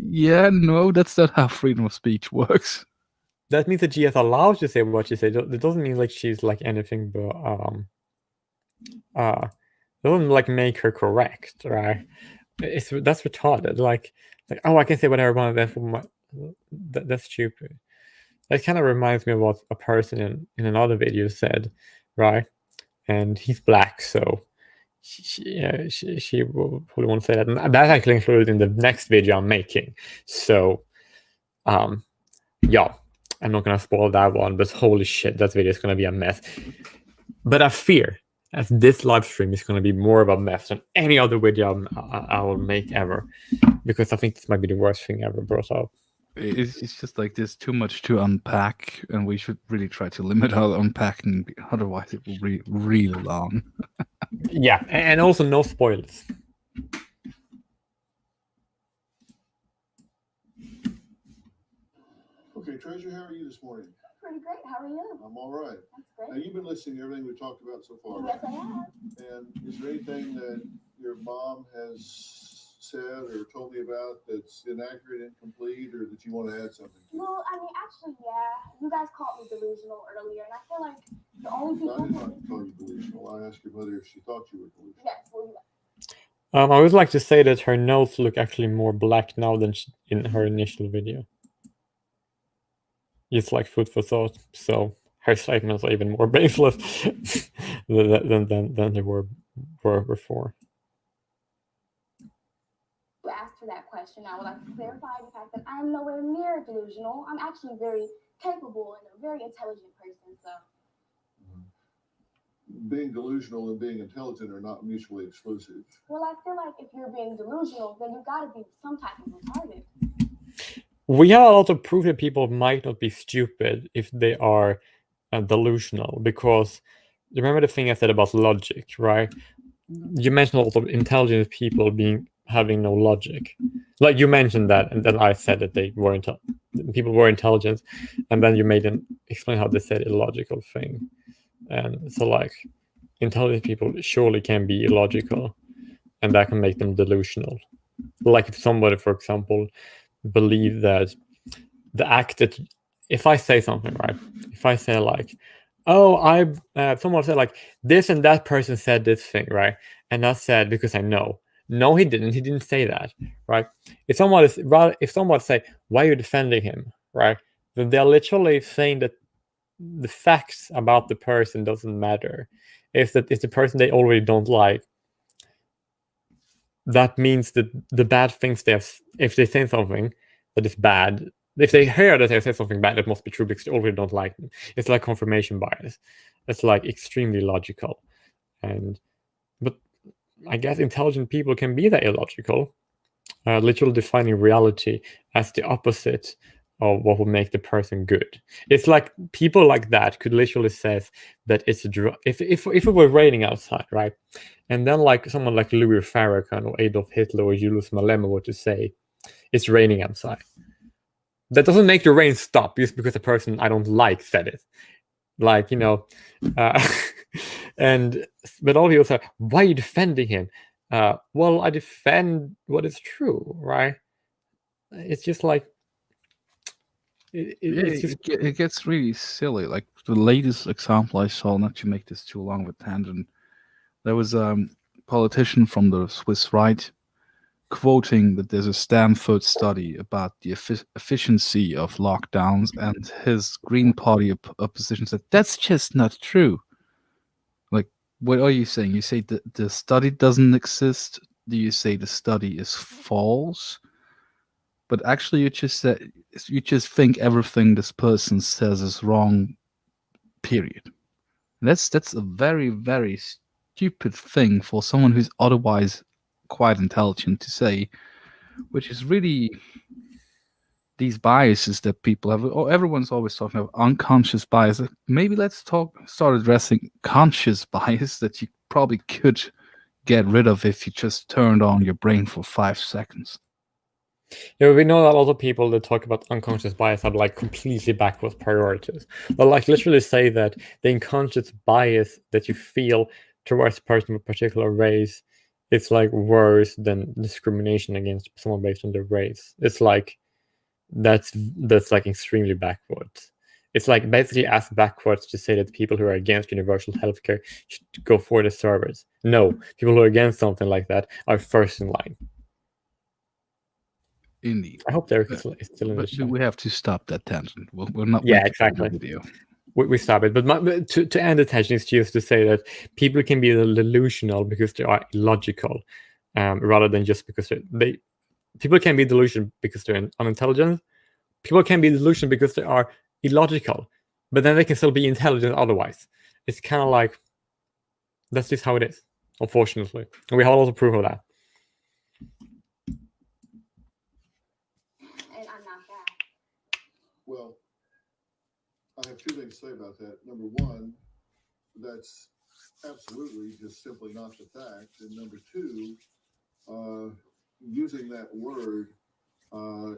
Yeah, no, that's not how freedom of speech works. that means that she is allowed to say what she says. It doesn't mean like she's like anything but doesn't like make her correct, right? That's retarded. Like oh, I can say whatever I want. That's stupid. That kind of reminds me of what a person in another video said, right? And he's black, so she will probably won't say that. And that's actually included in the next video I'm making. So, yeah, I'm not gonna spoil that one, but holy shit, that video is gonna be a mess. But I fear as this live stream is gonna be more of a mess than any other video I will make ever, because I think this might be the worst thing ever brought up. It's just like there's too much to unpack, and we should really try to limit our unpacking. Otherwise, it will be really long. Yeah, and also no spoilers. Okay, Treasure, how are you this morning? Pretty great. How are you? I'm all right. That's great. Now, you've been listening to everything we've talked about so far. Yes, I have. And is there anything that your mom has said or told me about that's inaccurate, incomplete, or that you want to add something to? Well, I mean, actually, yeah. You guys called me delusional earlier, and I feel like the only I people did who... not call you delusional. I asked your mother if she thought you were delusional. Yes, well, I would like to say that her notes look actually more black now than in her initial video. It's like food for thought, so her statements are even more baseless than they were before. you asked for that question, I would like to clarify the fact that I am nowhere near delusional. I'm actually very capable and a very intelligent person, so... Being delusional and being intelligent are not mutually exclusive. Well, I feel like if you're being delusional, then you gotta be some type of retarded. We have a lot of proof that people might not be stupid if they are delusional, because remember the thing I said about logic, right? You mentioned a lot of intelligent people having no logic. Like you mentioned that, and then I said that people were intelligent, and then you made them explain how they said illogical thing. And so like intelligent people surely can be illogical, and that can make them delusional. Like if somebody, for example, believe that the act that if I say something, right? If I say like, oh, someone said like this and that person said this thing, right? And I said because I know. No, he didn't. He didn't say that, right? If someone say, why are you defending him, right? Then they're literally saying that the facts about the person doesn't matter. If it's the person they already don't like, that means that the bad things if they say something that is bad, if they hear that they say something bad, that must be true because they already don't like them. It's like confirmation bias. It's like extremely logical. But I guess intelligent people can be that illogical, literally defining reality as the opposite of what would make the person good. It's like people like that could literally say that it's a drug. If it were raining outside, right, and then like someone like Louis Farrakhan or Adolf Hitler or Julius Malema were to say it's raining outside, that doesn't make the rain stop just because the person I don't like said it. Like but all people say, why are you defending him? Well, I defend what is true, right? It's just like it gets really silly. Like the latest example I saw, not to make this too long of a tangent, there was a politician from the Swiss right quoting that there's a Stanford study about the efficiency of lockdowns, and his Green Party opposition said that's just not true. Like, what are you saying? You say that the study doesn't exist? Do you say the study is false? But actually, you just think everything this person says is wrong. Period. That's a very, very stupid thing for someone who's otherwise quite intelligent to say, which is really these biases that people have. Oh, everyone's always talking about unconscious bias. Maybe let's start addressing conscious bias that you probably could get rid of if you just turned on your brain for 5 seconds. Yeah, we know that a lot of people that talk about unconscious bias have like completely backwards priorities. They'll like literally say that the unconscious bias that you feel towards a person of a particular race is like worse than discrimination against someone based on their race. It's like that's like extremely backwards. It's like basically as backwards to say that people who are against universal healthcare should go for the servers. No, people who are against something like that are first in line. Indeed. I hope Derek is still in the But chat. we have to stop that tangent. We're not. Yeah, making exactly. a video. We stop it. But to end the tangent is just to say that people can be delusional because they are illogical, rather than just because they. People can be delusional because they're unintelligent. People can be delusional because they are illogical, but then they can still be intelligent otherwise. It's kind of like that's just how it is, unfortunately, and we have a lot of proof of that. And I'm not that. Well, I have 2 things to say about that. Number one, that's absolutely just simply not the fact. And number two, using that word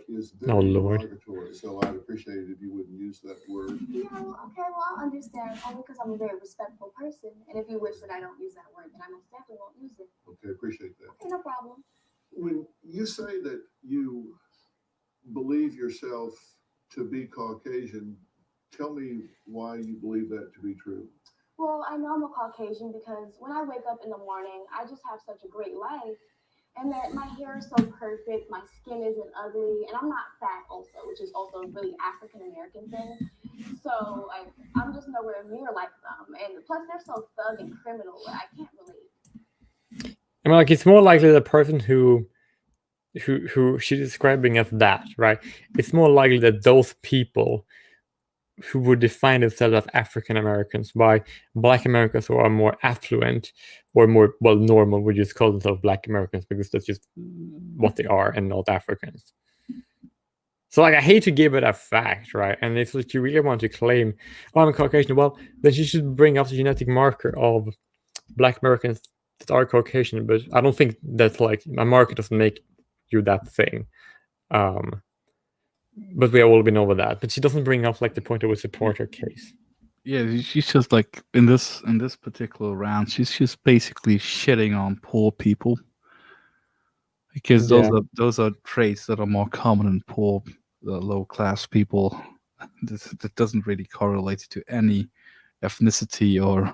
is very Oh, Lord. derogatory. So I'd appreciate it if you wouldn't use that word. Okay, well, I'll understand, only because I'm a very respectful person. And if you wish that I don't use that word, then I most definitely won't use it. Okay, appreciate that. Okay, no problem. When you say that you believe yourself to be Caucasian, tell me why you believe that to be true. Well, I know I'm a Caucasian because when I wake up in the morning, I just have such a great life. And that my hair is so perfect, my skin isn't ugly, and I'm not fat also, which is also a really African American thing. So like I'm just nowhere near like them. And plus they're so thug and criminal that I can't relate. I mean, like, it's more likely the person who she's describing as that, right? It's more likely that those people who would define themselves as African Americans by Black Americans who are more affluent or more, well, normal would just call themselves Black Americans because that's just what they are and not Africans. So, like, I hate to give it a fact, right? And if like, you really want to claim, oh, I'm a Caucasian, well, then you should bring up the genetic marker of Black Americans that are Caucasian. But I don't think that's like a marker doesn't make you that thing. But we have all been over that. But she doesn't bring up like the point that would support her case. Yeah, she's just like in this particular round, she's just basically shitting on poor people because those are traits that are more common in poor, low class people. That doesn't really correlate to any ethnicity or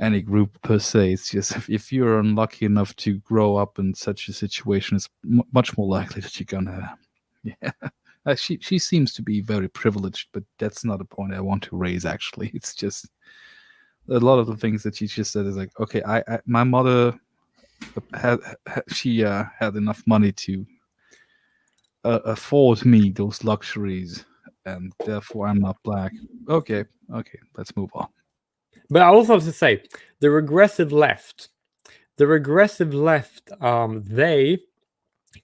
any group per se. It's just if you're unlucky enough to grow up in such a situation, it's much more likely that you're gonna. Yeah, she seems to be very privileged, but that's not a point I want to raise. Actually, it's just a lot of the things that she just said is like, okay, my mother had enough money to afford me those luxuries, and therefore I'm not Black. Okay, let's move on. But I also have to say, the regressive left, they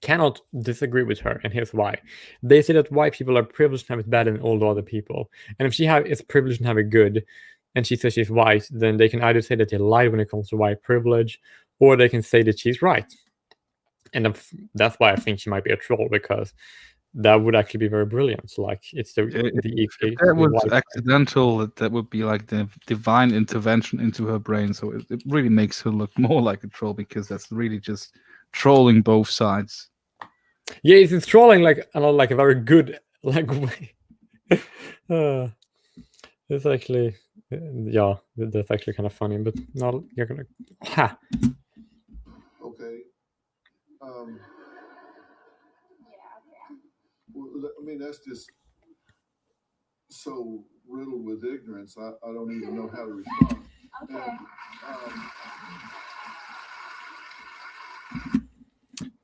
cannot disagree with her, and here's why. They say that white people are privileged and have it bad than all the other people. And if she is privileged and have it good, and she says she's white, then they can either say that they lie when it comes to white privilege, or they can say that she's right. And that's why I think she might be a troll, because that would actually be very brilliant. Like, it's if that was accidental, that would be like the divine intervention into her brain. So it really makes her look more like a troll, because that's really just trolling both sides. Yeah, it's trolling like a very good like way. It's actually, yeah, that's actually kind of funny, but not you're gonna. Ha. Okay. Well, I mean, that's just so riddled with ignorance. I don't even know how to respond. Okay.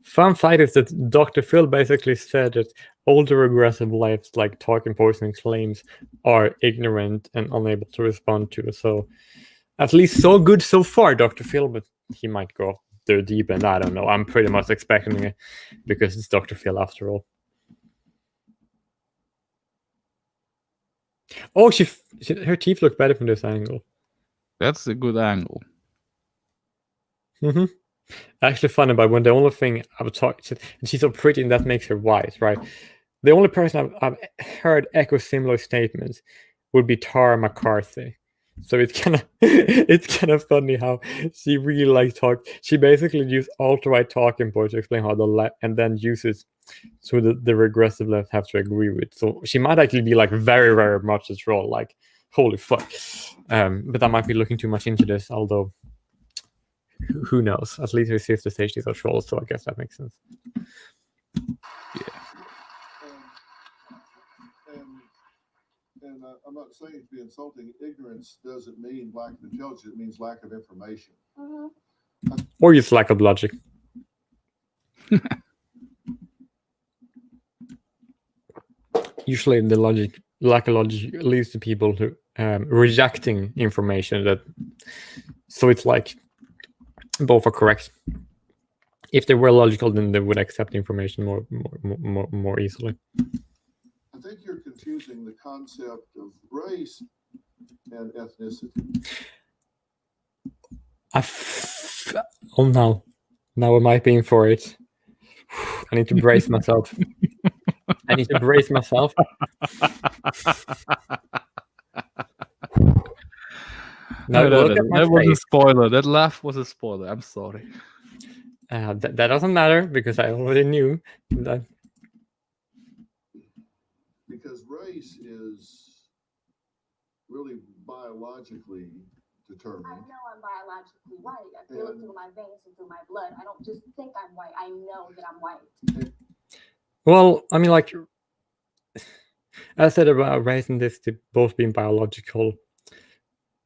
Fun fact is that Dr. Phil basically said that all the regressive lefts, like talking poison claims, are ignorant and unable to respond to. So, at least so good so far, Dr. Phil, but he might go off the deep end. I don't know. I'm pretty much expecting it because it's Dr. Phil after all. Oh, her teeth look better from this angle. That's a good angle. Mm-hmm. Actually funny, but when the only thing I would talk to, and she's so pretty and that makes her white, right? The only person I've heard echo similar statements would be Tara McCarthy. So it's kind of funny how she really likes talk. She basically used alt-right talking points to explain how the left, and then uses so the regressive left have to agree with. So she might actually be like very, very much a troll. Like, holy fuck. But I might be looking too much into this, although who knows? At least we see if the stage these are trolls, so I guess that makes sense. Yeah. And I'm not saying it to be insulting. Ignorance doesn't mean lack of intelligence. It means lack of information. Mm-hmm. Or just lack of logic. Usually the lack of logic leads to people who rejecting information that. So it's like both are correct. If they were logical, then they would accept information more easily. I think you're confusing the concept of race and ethnicity. Oh no, now I might be in for it. I need to brace myself. I need to brace myself. Now No, look at my that was a face. spoiler. That laugh was a spoiler. I'm sorry. That doesn't matter because I already knew that. Because race is really biologically I determined. know I'm biologically white. I feel it And through my veins and through my blood. I don't just think I'm white. I know that I'm white. Well, I mean, like I said about race and this to both being biological.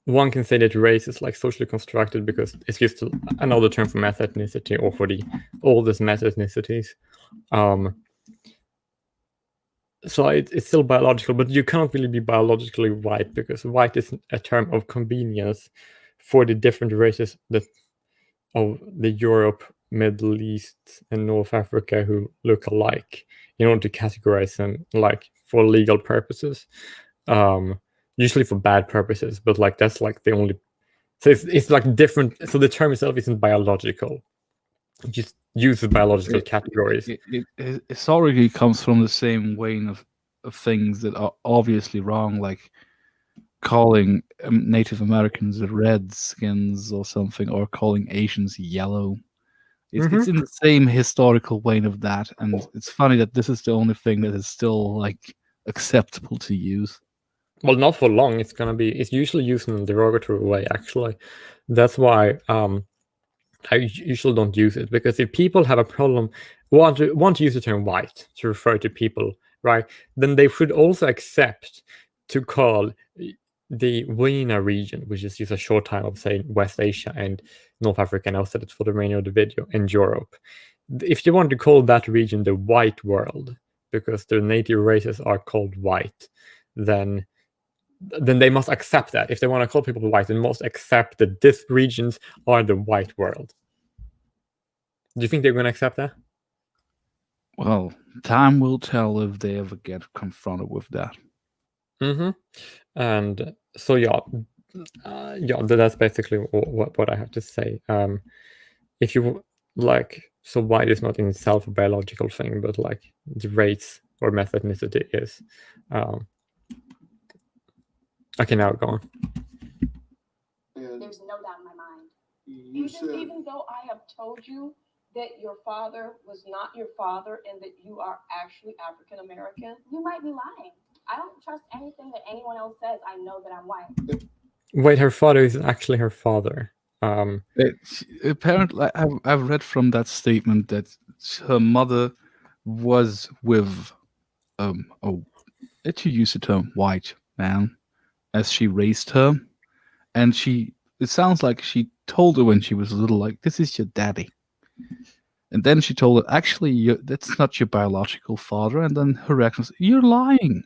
One can say that race is like socially constructed because it's just another term for mass ethnicity or for the oldest mass ethnicities. So it's still biological, but you cannot really be biologically white because white is a term of convenience for the different races that of the Europe, Middle East, and North Africa who look alike in order to categorize them like for legal purposes. Usually for bad purposes, but like that's like the only. So it's like different. So the term itself isn't biological. It just uses biological categories. It historically comes from the same vein of things that are obviously wrong, like calling Native Americans redskins or something, or calling Asians yellow. It's in the same historical vein of that, and it's funny that this is the only thing that is still like acceptable to use. Well, not for long. It's usually used in a derogatory way. Actually, that's why I usually don't use it, because if people have a problem, want to use the term white to refer to people, right? Then they should also accept to call the WENA region, which is just a short time of saying West Asia and North Africa, and I'll set it for the remainder of the video, and Europe. If you want to call that region the white world, because their native races are called white, then they must accept that. If they want to call people white, they must accept that these regions are the white world. Do you think they're going to accept that? Well, time will tell if they ever get confronted with that. And so yeah, that's basically what I have to say. If you like, so white is not in itself a biological thing, but like the race or ethnicity is. Okay, now go on. And There's no doubt in my mind. you said, Even though I have told you that your father was not your father and that you are actually African American, You might be lying. I don't trust anything that anyone else says. I know that I'm white. Wait, her father is actually her father. Apparently, I've read from that statement that her mother was with let's use the term white man as she raised her, and it sounds like she told her when she was little, like, this is your daddy, and then she told her, actually, that's not your biological father, and then her reaction was, you're lying.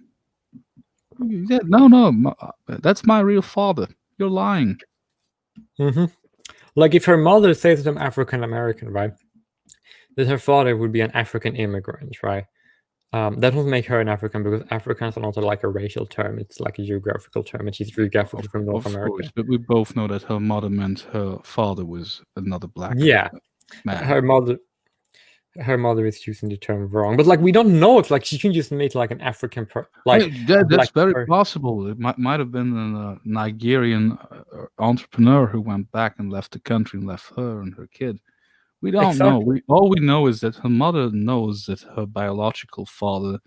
Yeah, no, that's my real father. You're lying. Like if her mother says that I'm African American, right? That her father would be an African immigrant, right? That would make her an African, because Africans are not like a racial term; it's like a geographical term, and she's geographically from North America. Course, but we both know that her mother meant her father was another black man. Her mother is using the term wrong, but like we don't know if like she can just make like an African that's very possible. It might have been a Nigerian entrepreneur who went back and left the country and left her and her kid. We don't know. All we know is that her mother knows that her biological father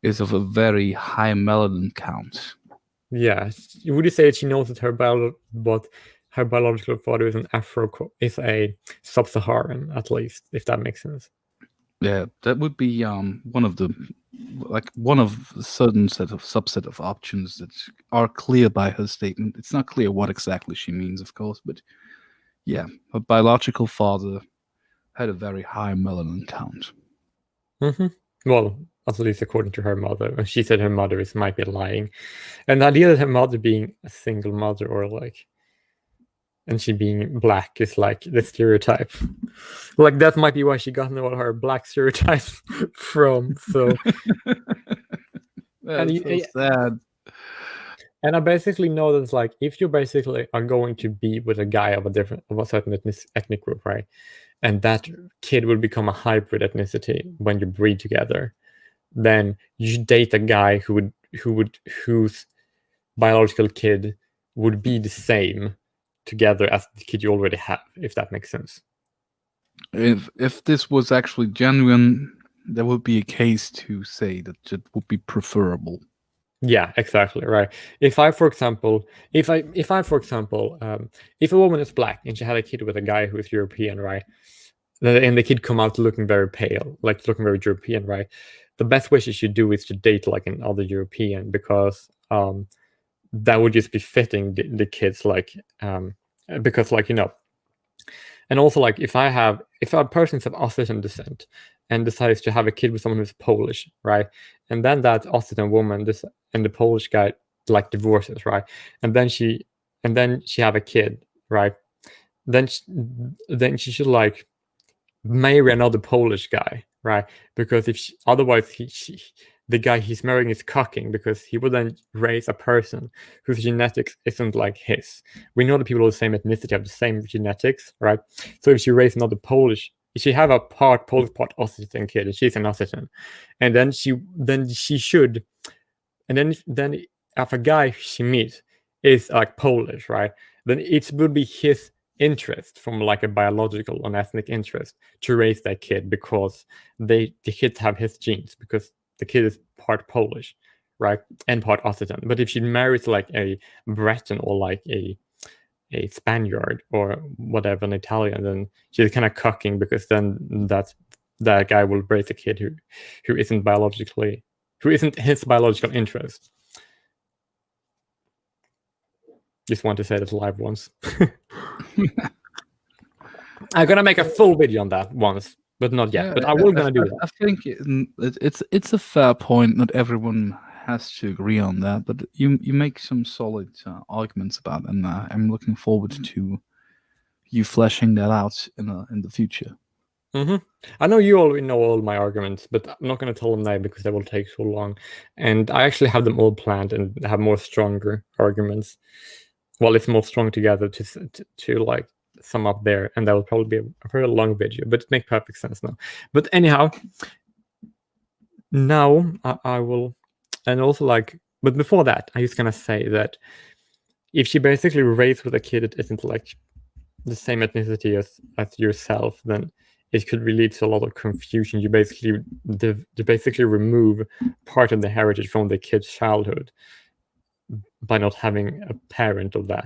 is of a very high melanin count. Yeah, would you say that she knows that her biological father is is a sub-Saharan, at least, if that makes sense? Yeah, that would be one of the certain subset of options that are clear by her statement. It's not clear what exactly she means, of course, but yeah, her biological father had a very high melanin count. Well, at least according to her mother. She said her mother might be lying. And the idea that her mother being a single mother, or like, and she being black, is like the stereotype. Like that might be why she got all her black stereotypes from. So That's so sad. And I basically know that it's like, if you basically are going to be with a guy of a certain ethnic group, right? and that kid would become a hybrid ethnicity when you breed together, then you should date a guy whose biological kid would be the same together as the kid you already have, if that makes sense. If this was actually genuine, there would be a case to say that it would be preferable. Yeah, exactly, right. If I, for example, if a woman is black and she had a kid with a guy who is European, right, and the kid come out looking very pale, like looking very European, right, the best way she should do is to date like another European, because that would just be fitting the kids, like because, like, and also, like, if a person is of Austrian descent and decides to have a kid with someone who's Polish, right, and then that Austrian woman and the Polish guy like divorces, right, and then she have a kid, right, then she should like marry another Polish guy, right, because otherwise the guy he's marrying is cucking, because he would then raise a person whose genetics isn't like his. We know that people of the same ethnicity have the same genetics, right? So if she raised another Polish, if she have a part Polish, part Ossetian kid, and she's an Ossetian, and then she should, and then if a guy she meets is like Polish, right, then it would be his interest, from like a biological and ethnic interest, to raise that kid, because the kids have his genes, because the kid is part Polish, right, and part Ossetian. But if she marries like a Breton or like a Spaniard or whatever, an Italian, then she's kind of cucking, because then that guy will raise a kid who isn't his biological interest. Just want to say that live once. I'm gonna make a full video on that once, but not yet. But I will gonna do that. I think it's a fair point. Not everyone has to agree on that, but you make some solid arguments about it, and I'm looking forward to you fleshing that out in the future. I know you already know all my arguments, but I'm not going to tell them now because they will take so long. And I actually have them all planned and have more stronger arguments. Well, it's more strong together to like sum up there, and that will probably be a very long video, but it makes perfect sense now. But anyhow, now I will, and also like, but before that, I'm just gonna say that if she basically raised with a kid that isn't like the same ethnicity as yourself, then it could lead to a lot of confusion. You basically remove part of the heritage from the kid's childhood by not having a parent of that,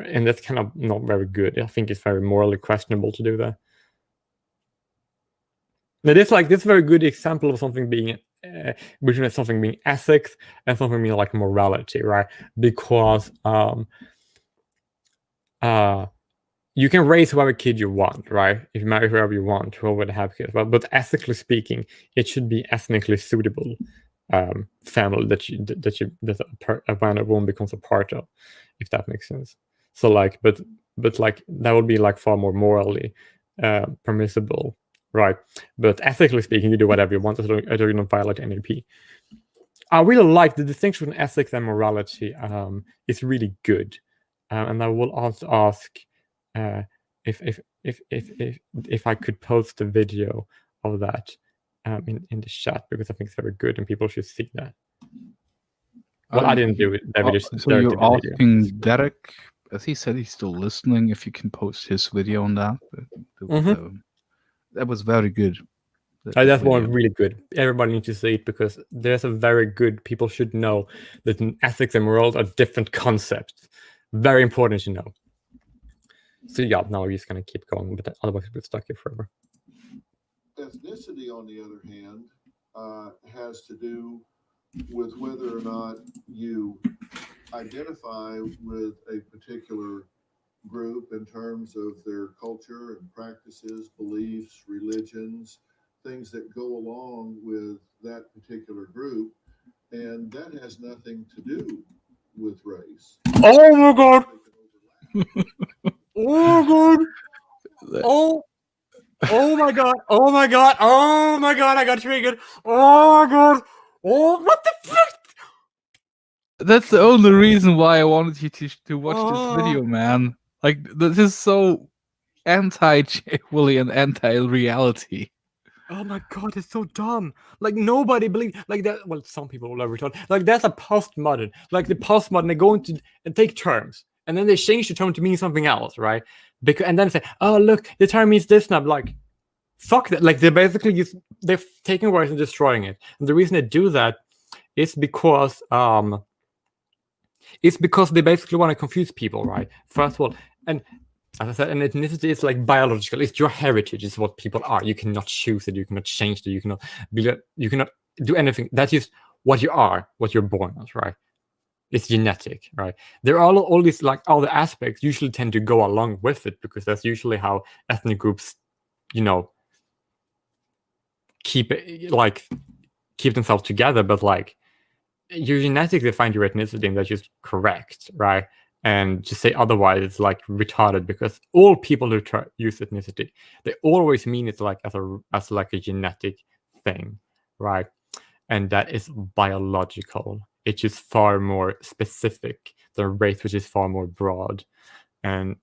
and that's kind of not very good. I think it's very morally questionable to do that. Now, this is a very good example of something being between something being ethics and something being like morality, right? Because you can raise whoever kid you want, right? If you marry whoever you want, whoever would have kids. But ethically speaking, it should be ethnically suitable family that a man or woman becomes a part of, if that makes sense. So like, but like that would be like far more morally permissible, right? But ethically speaking, you do whatever you want as long as you don't violate NAP. I really like the distinction between ethics and morality. It's really good, and I will also ask if I could post a video of that in the chat, because I think it's very good and people should see that. Well, I didn't do it. So you're asking Derek, as he said, he's still listening. If you can post his video on that, that was very good. That's one really good. Everybody needs to see it, because there's a very good. People should know that ethics and morals are different concepts. Very important to know. So yeah, now we're just gonna keep going, but otherwise we'll be stuck here forever. Ethnicity, on the other hand, has to do with whether or not you identify with a particular group in terms of their culture and practices, beliefs, religions, things that go along with that particular group, and that has nothing to do with race. Oh my god! Oh god! Oh my god! Oh my god! Oh my god! I got triggered! Oh my god! Oh, what the fuck? That's the only reason why I wanted you to watch this video, man. Like, this is so anti-Willy and anti-reality. Oh my god, it's so dumb. Like nobody believes like that. Well, some people will ever talk. Like that's a postmodern. Like the postmodern, they go into and take terms, and then they change the term to mean something else, right? Because and then say, oh look, the term means this now. Like, fuck that. Like they're taking words and destroying it. And the reason they do that is because they basically want to confuse people, right? First of all, and as I said, an ethnicity is like biological. It's your heritage. It's what people are. You cannot choose it. You cannot change it. You cannot do anything. That is what you are, what you're born as, right? It's genetic, right? There are all these like other aspects usually tend to go along with it because that's usually how ethnic groups, keep themselves together. But like, you genetically find your ethnicity, and that's just correct, right? And to say otherwise, it's like retarded because all people who use ethnicity, they always mean it like as like a genetic thing, right? And that is biological. It's just far more specific than race, which is far more broad. And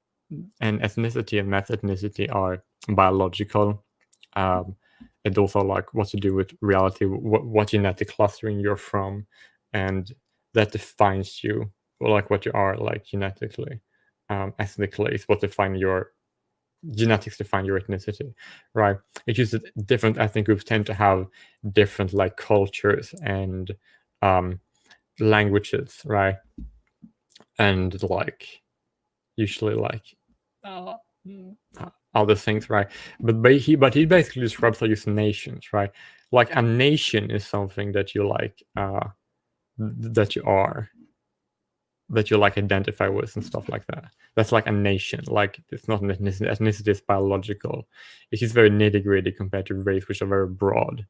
ethnicity and mass ethnicity are biological. And also like what to do with reality, what genetic clustering you're from, and that defines you, or like what you are like genetically. Ethnically is what define your genetics define your ethnicity, right? It's just that different ethnic groups tend to have different like cultures and languages, right? And like usually like other things, right? But he basically describes how use nations, right? Like a nation is something that you like that you like identify with and stuff like that. That's like a nation. Like it's not an ethnicity. Ethnicity is biological. It's just very nitty-gritty compared to race, which are very broad.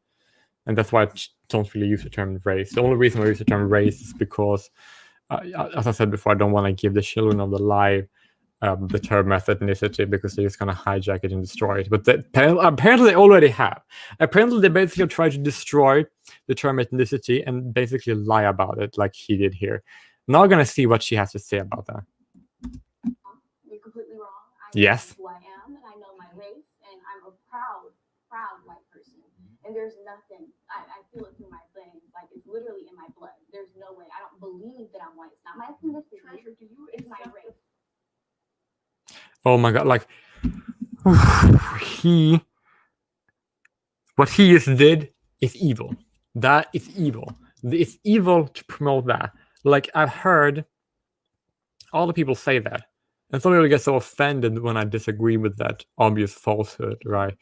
And that's why I don't really use the term race. The only reason I use the term race is because, as I said before, I don't want to give the children of the lie the term ethnicity because they're just going to hijack it and destroy it. But apparently they already have. Apparently they basically try to destroy the term ethnicity and basically lie about it like he did here. Now we're going to see what she has to say about that. You're completely wrong. I Yes. know who I am, and I know my race, and I'm a proud white person. And there's nothing, I feel it through my veins, like it's literally in my blood. There's no way. I don't believe that I'm white. It's not my ethnicity. Treasure, do you It's my accept race. Oh my god, like what he just did is evil. That is evil. It's evil to promote that. Like I've heard all the people say that, and some people get so offended when I disagree with that obvious falsehood, right?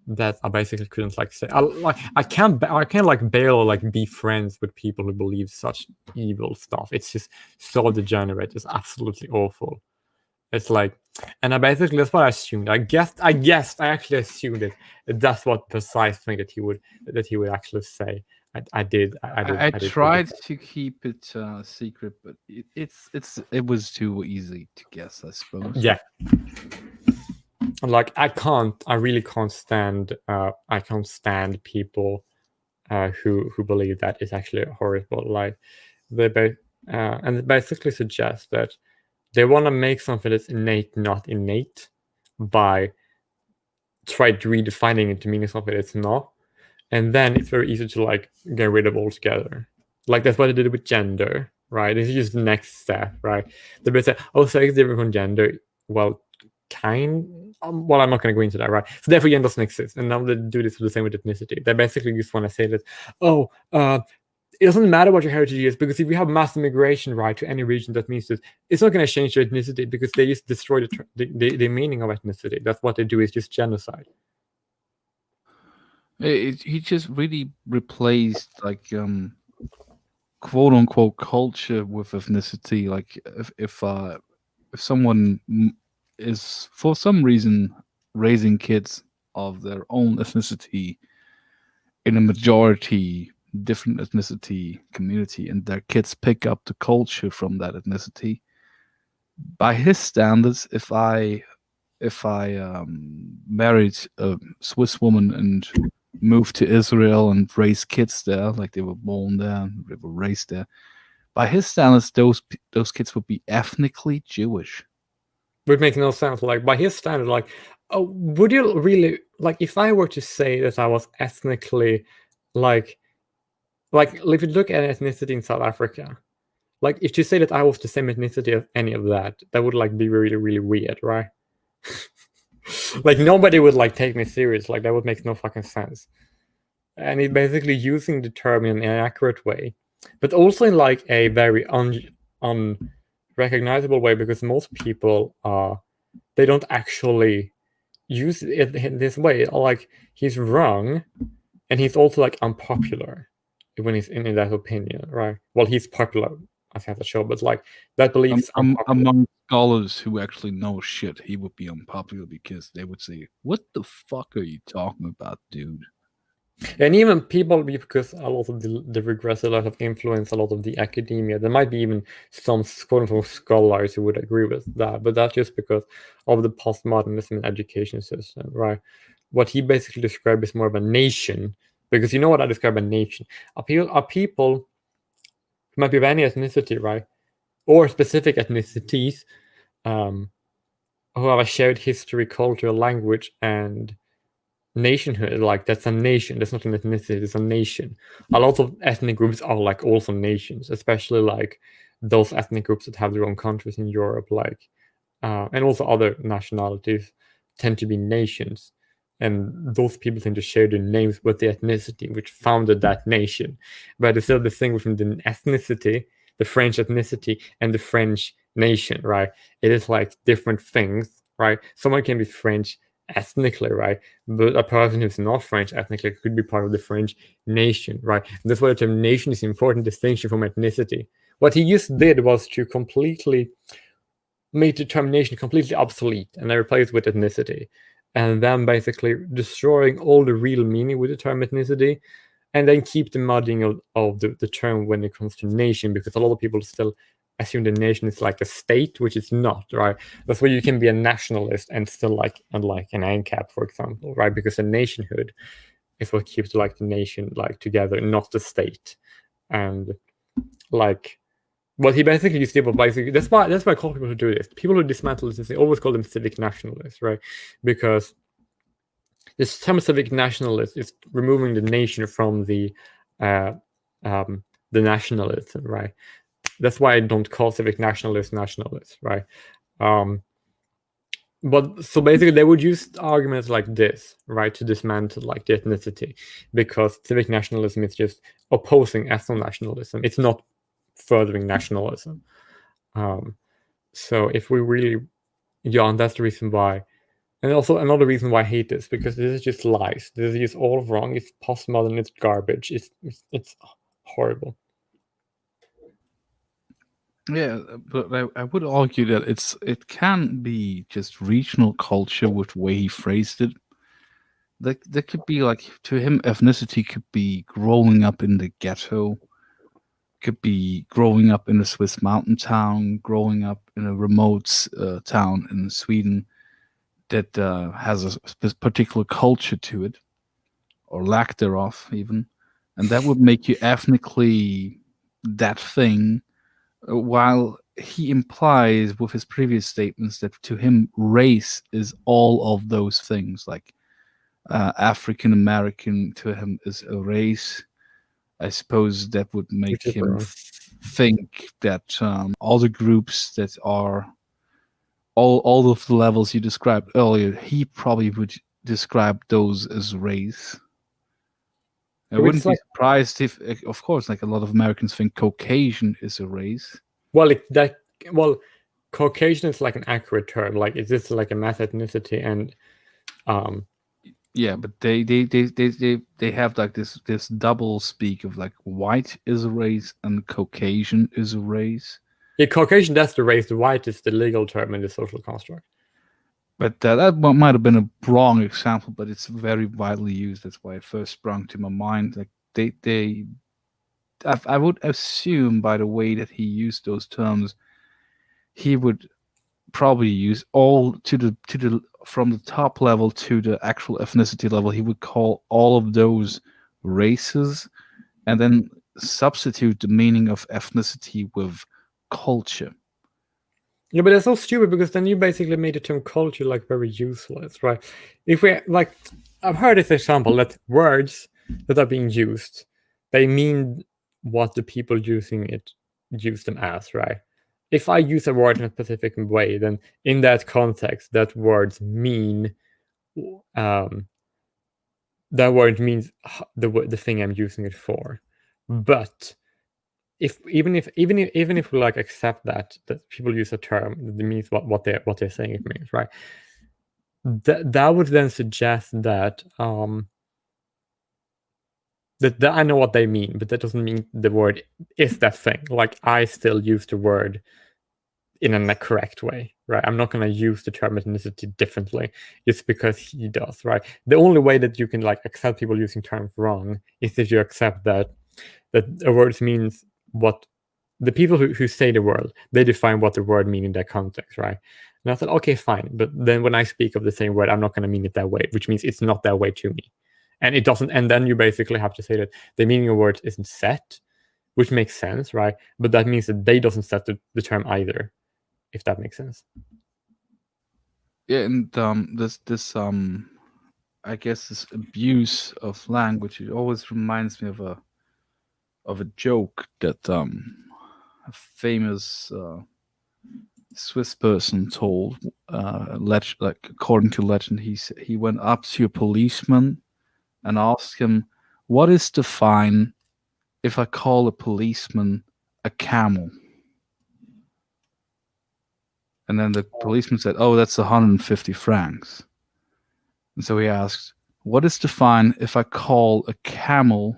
That I basically couldn't like say. I can't like bear or like be friends with people who believe such evil stuff. It's just so degenerate. It's absolutely awful. It's like, and I basically that's what I assumed. I actually assumed it. That's what precise thing that he would actually say. I did. I tried to keep it secret, but it was too easy to guess, I suppose. Yeah. Like I really can't stand people who believe that it's actually horrible. Like and it basically suggests that they want to make something that's innate not innate by try redefining it to mean something it's not, and then it's very easy to like get rid of altogether. Like that's what they did with gender, right? This is just the next step, right? They say, oh, sex is different from gender. Well, well, I'm not going to go into that, right? So therefore, gender doesn't exist, and now they do this with the same with ethnicity. They basically just want to say that, oh, it doesn't matter what your heritage is, because if you have mass immigration, right, to any region, that means that it's not going to change your ethnicity because they just destroy the meaning of ethnicity. That's what they do, is just genocide. He just really replaced like quote unquote culture with ethnicity. Like if someone is for some reason raising kids of their own ethnicity in a majority different ethnicity community, and their kids pick up the culture from that ethnicity, by his standards, if I married a Swiss woman and moved to Israel and raised kids there, like they were born there and they were raised there, by his standards, those kids would be ethnically Jewish. Would make no sense. Like by his standard, like Oh, would you really like if I were to say that I was ethnically like if you look at ethnicity in South Africa, like if you say that I was the same ethnicity as any of that, that would like be really, really weird, right? Like nobody would like take me serious. Like that would make no fucking sense. And it's basically using the term in an inaccurate way, but also in like a very unrecognizable way, because most people they don't actually use it in this way. Like he's wrong, and he's also like unpopular when he's in that opinion, right? Well, he's popular as has a show, but like that belief is unpopular. Among scholars who actually know shit, he would be unpopular because they would say, "What the fuck are you talking about, dude?" And even people, because a lot of the regress, a lot of influence, a lot of the academia, there might be even some quote unquote scholars who would agree with that, but that's just because of the postmodernism in education system, right? What he basically described is more of a nation, because you know what I describe a nation? Are people who might be of any ethnicity, right? Or specific ethnicities, who have a shared history, culture, language, and nationhood. Like that's a nation, that's not an ethnicity, it's a nation. A lot of ethnic groups are like also nations, especially like those ethnic groups that have their own countries in Europe, like and also other nationalities tend to be nations, and those people tend to share their names with the ethnicity which founded that nation. But there's still this thing between the ethnicity, the French ethnicity, and the French nation, right? It is like different things, right? Someone can be French ethnically, right? But a person who's not French ethnically could be part of the French nation, right? And that's why the term nation is an important distinction from ethnicity. What he just did was to completely make determination completely obsolete and they replaced with ethnicity. And then basically destroying all the real meaning with the term ethnicity, and then keep the muddying of the term when it comes to nation, because a lot of people still assume the nation is like a state, which is not, right? That's why you can be a nationalist and still like an ANCAP, for example, right? Because a nationhood is what keeps like the nation like together, not the state. And like what he basically used to do, basically that's why I call people who do this. People who dismantle this, they always call them civic nationalists, right? Because this term civic nationalist is removing the nation from the nationalism, right? That's why I don't call civic nationalists, right? But so basically, they would use arguments like this, right, to dismantle like the ethnicity, because civic nationalism is just opposing ethno nationalism. It's not furthering nationalism. So if we really, yeah, and that's the reason why. And also another reason why I hate this, because this is just lies. This is just all wrong. It's postmodern. It's garbage. It's horrible. Yeah, but I would argue that it can be just regional culture with the way he phrased it. There could be like, to him, ethnicity could be growing up in the ghetto, could be growing up in a Swiss mountain town, growing up in a remote town in Sweden that has a particular culture to it, or lack thereof, even, and that would make you ethnically that thing. While he implies with his previous statements that to him race is all of those things, like African American to him is a race. I suppose that would make Which is him wrong. think that all the groups that are all of the levels you described earlier, he probably would describe those as race. I wouldn't be surprised if, of course, like a lot of Americans think Caucasian is a race. Well, Caucasian is like an accurate term. Like it's just like a mass ethnicity, and yeah, but they have like this double speak of like white is a race and Caucasian is a race. Yeah, Caucasian, that's the race. The white is the legal term in the social construct. But that might have been a wrong example, but it's very widely used. That's why it first sprung to my mind. Like I would assume by the way that he used those terms, he would probably use all to the from the top level to the actual ethnicity level. He would call all of those races, and then substitute the meaning of ethnicity with culture. Yeah, but it's so stupid because then you basically made the term culture like very useless, right? If we like, I've heard this example that words that are being used, they mean what the people using it use them as, right? If I use a word in a specific way, then in that context, that words mean, that word means the thing I'm using it for. But even if we like accept that people use a term that means what they're saying it means, right? That would then suggest that that I know what they mean, but that doesn't mean the word is that thing. Like I still use the word in a correct way, right? I'm not going to use the term ethnicity differently just because he does, right? The only way that you can like accept people using terms wrong is if you accept that a word means what the people who say the word, they define what the word means in that context, right? And I thought, okay, fine. But then when I speak of the same word, I'm not going to mean it that way, which means it's not that way to me. And it doesn't, and then you basically have to say that the meaning of words isn't set, which makes sense, right? But that means that they doesn't set the term either, if that makes sense. Yeah, and this I guess this abuse of language, it always reminds me of a joke that a famous Swiss person told. Like according to legend, he went up to a policeman and asked him, "What is the fine if I call a policeman a camel?" And then the policeman said, "Oh, that's 150 francs." And so he asked, "What is the fine if I call a camel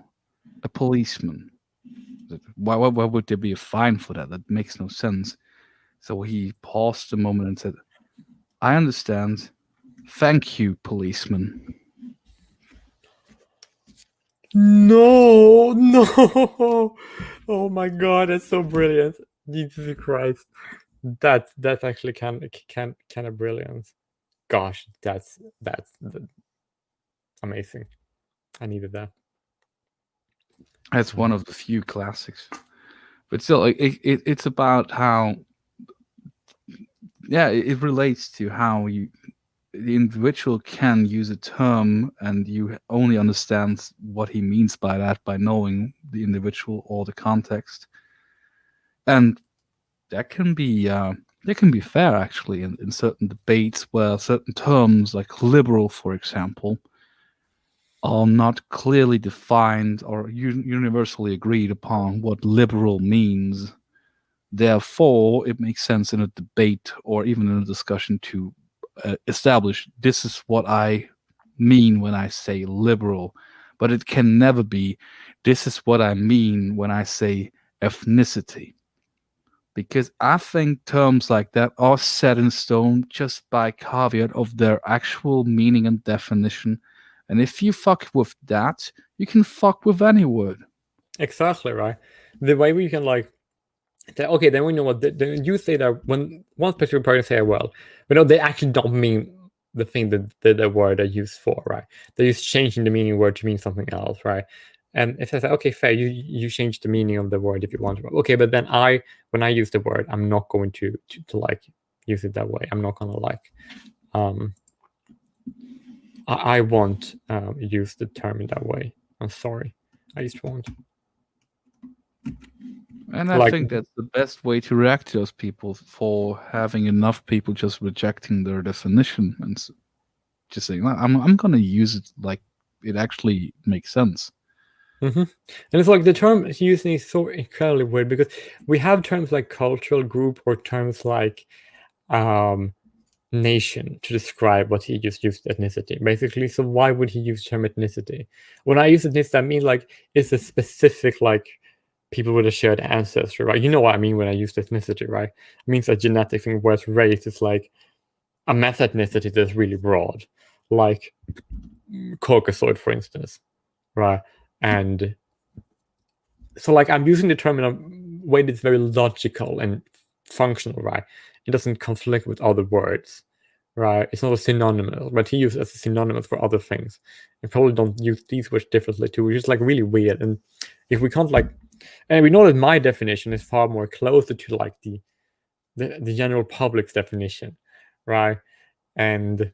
a policeman?" Why would there be a fine for that? That makes no sense. So he paused a moment and said, "I understand. Thank you, policeman." No. Oh my god, that's so brilliant. Jesus Christ. That's actually kind of brilliant. Gosh, that's amazing. I needed that. That's one of the few classics. But still, it's about how, yeah, it relates to how the individual can use a term and you only understand what he means by that by knowing the individual or the context. And that can be fair actually in certain debates where certain terms like liberal, for example, are not clearly defined or universally agreed upon what liberal means. Therefore, it makes sense in a debate or even in a discussion to establish this is what I mean when I say liberal, but it can never be this is what I mean when I say ethnicity. Because I think terms like that are set in stone just by caveat of their actual meaning and definition. And if you fuck with that, you can fuck with any word. Exactly, right? The way we can like say, okay, then we know what then you say that when one specific person say well, we know they actually don't mean the thing that the word they use for, right? They're just changing the meaning of word to mean something else, right? And if I say, okay, fair, you change the meaning of the word if you want to. Okay, but then when I use the word, I'm not going to like use it that way. I'm not gonna like I won't use the term in that way. I'm sorry. I just won't. And I think that's the best way to react to those people, for having enough people just rejecting their definition and just saying, I'm going to use it like it actually makes sense. Mm-hmm. And it's like the term he's using is so incredibly weird because we have terms like cultural group or terms like nation to describe what he just used ethnicity, basically. So why would he use the term ethnicity? When I use ethnicity, I mean like it's a specific like people with a shared ancestry, right? You know what I mean when I use ethnicity, right? It means a genetic thing, whereas race is like a mass ethnicity that's really broad, like Caucasoid, for instance, right? And so like I'm using the term in a way that's very logical and functional, right? It doesn't conflict with other words, right? It's not a synonymous, but he uses as a synonymous for other things. And probably don't use these words differently too, which is like really weird. And if we can't like, and we know that my definition is far more closer to like the the general public's definition, right? And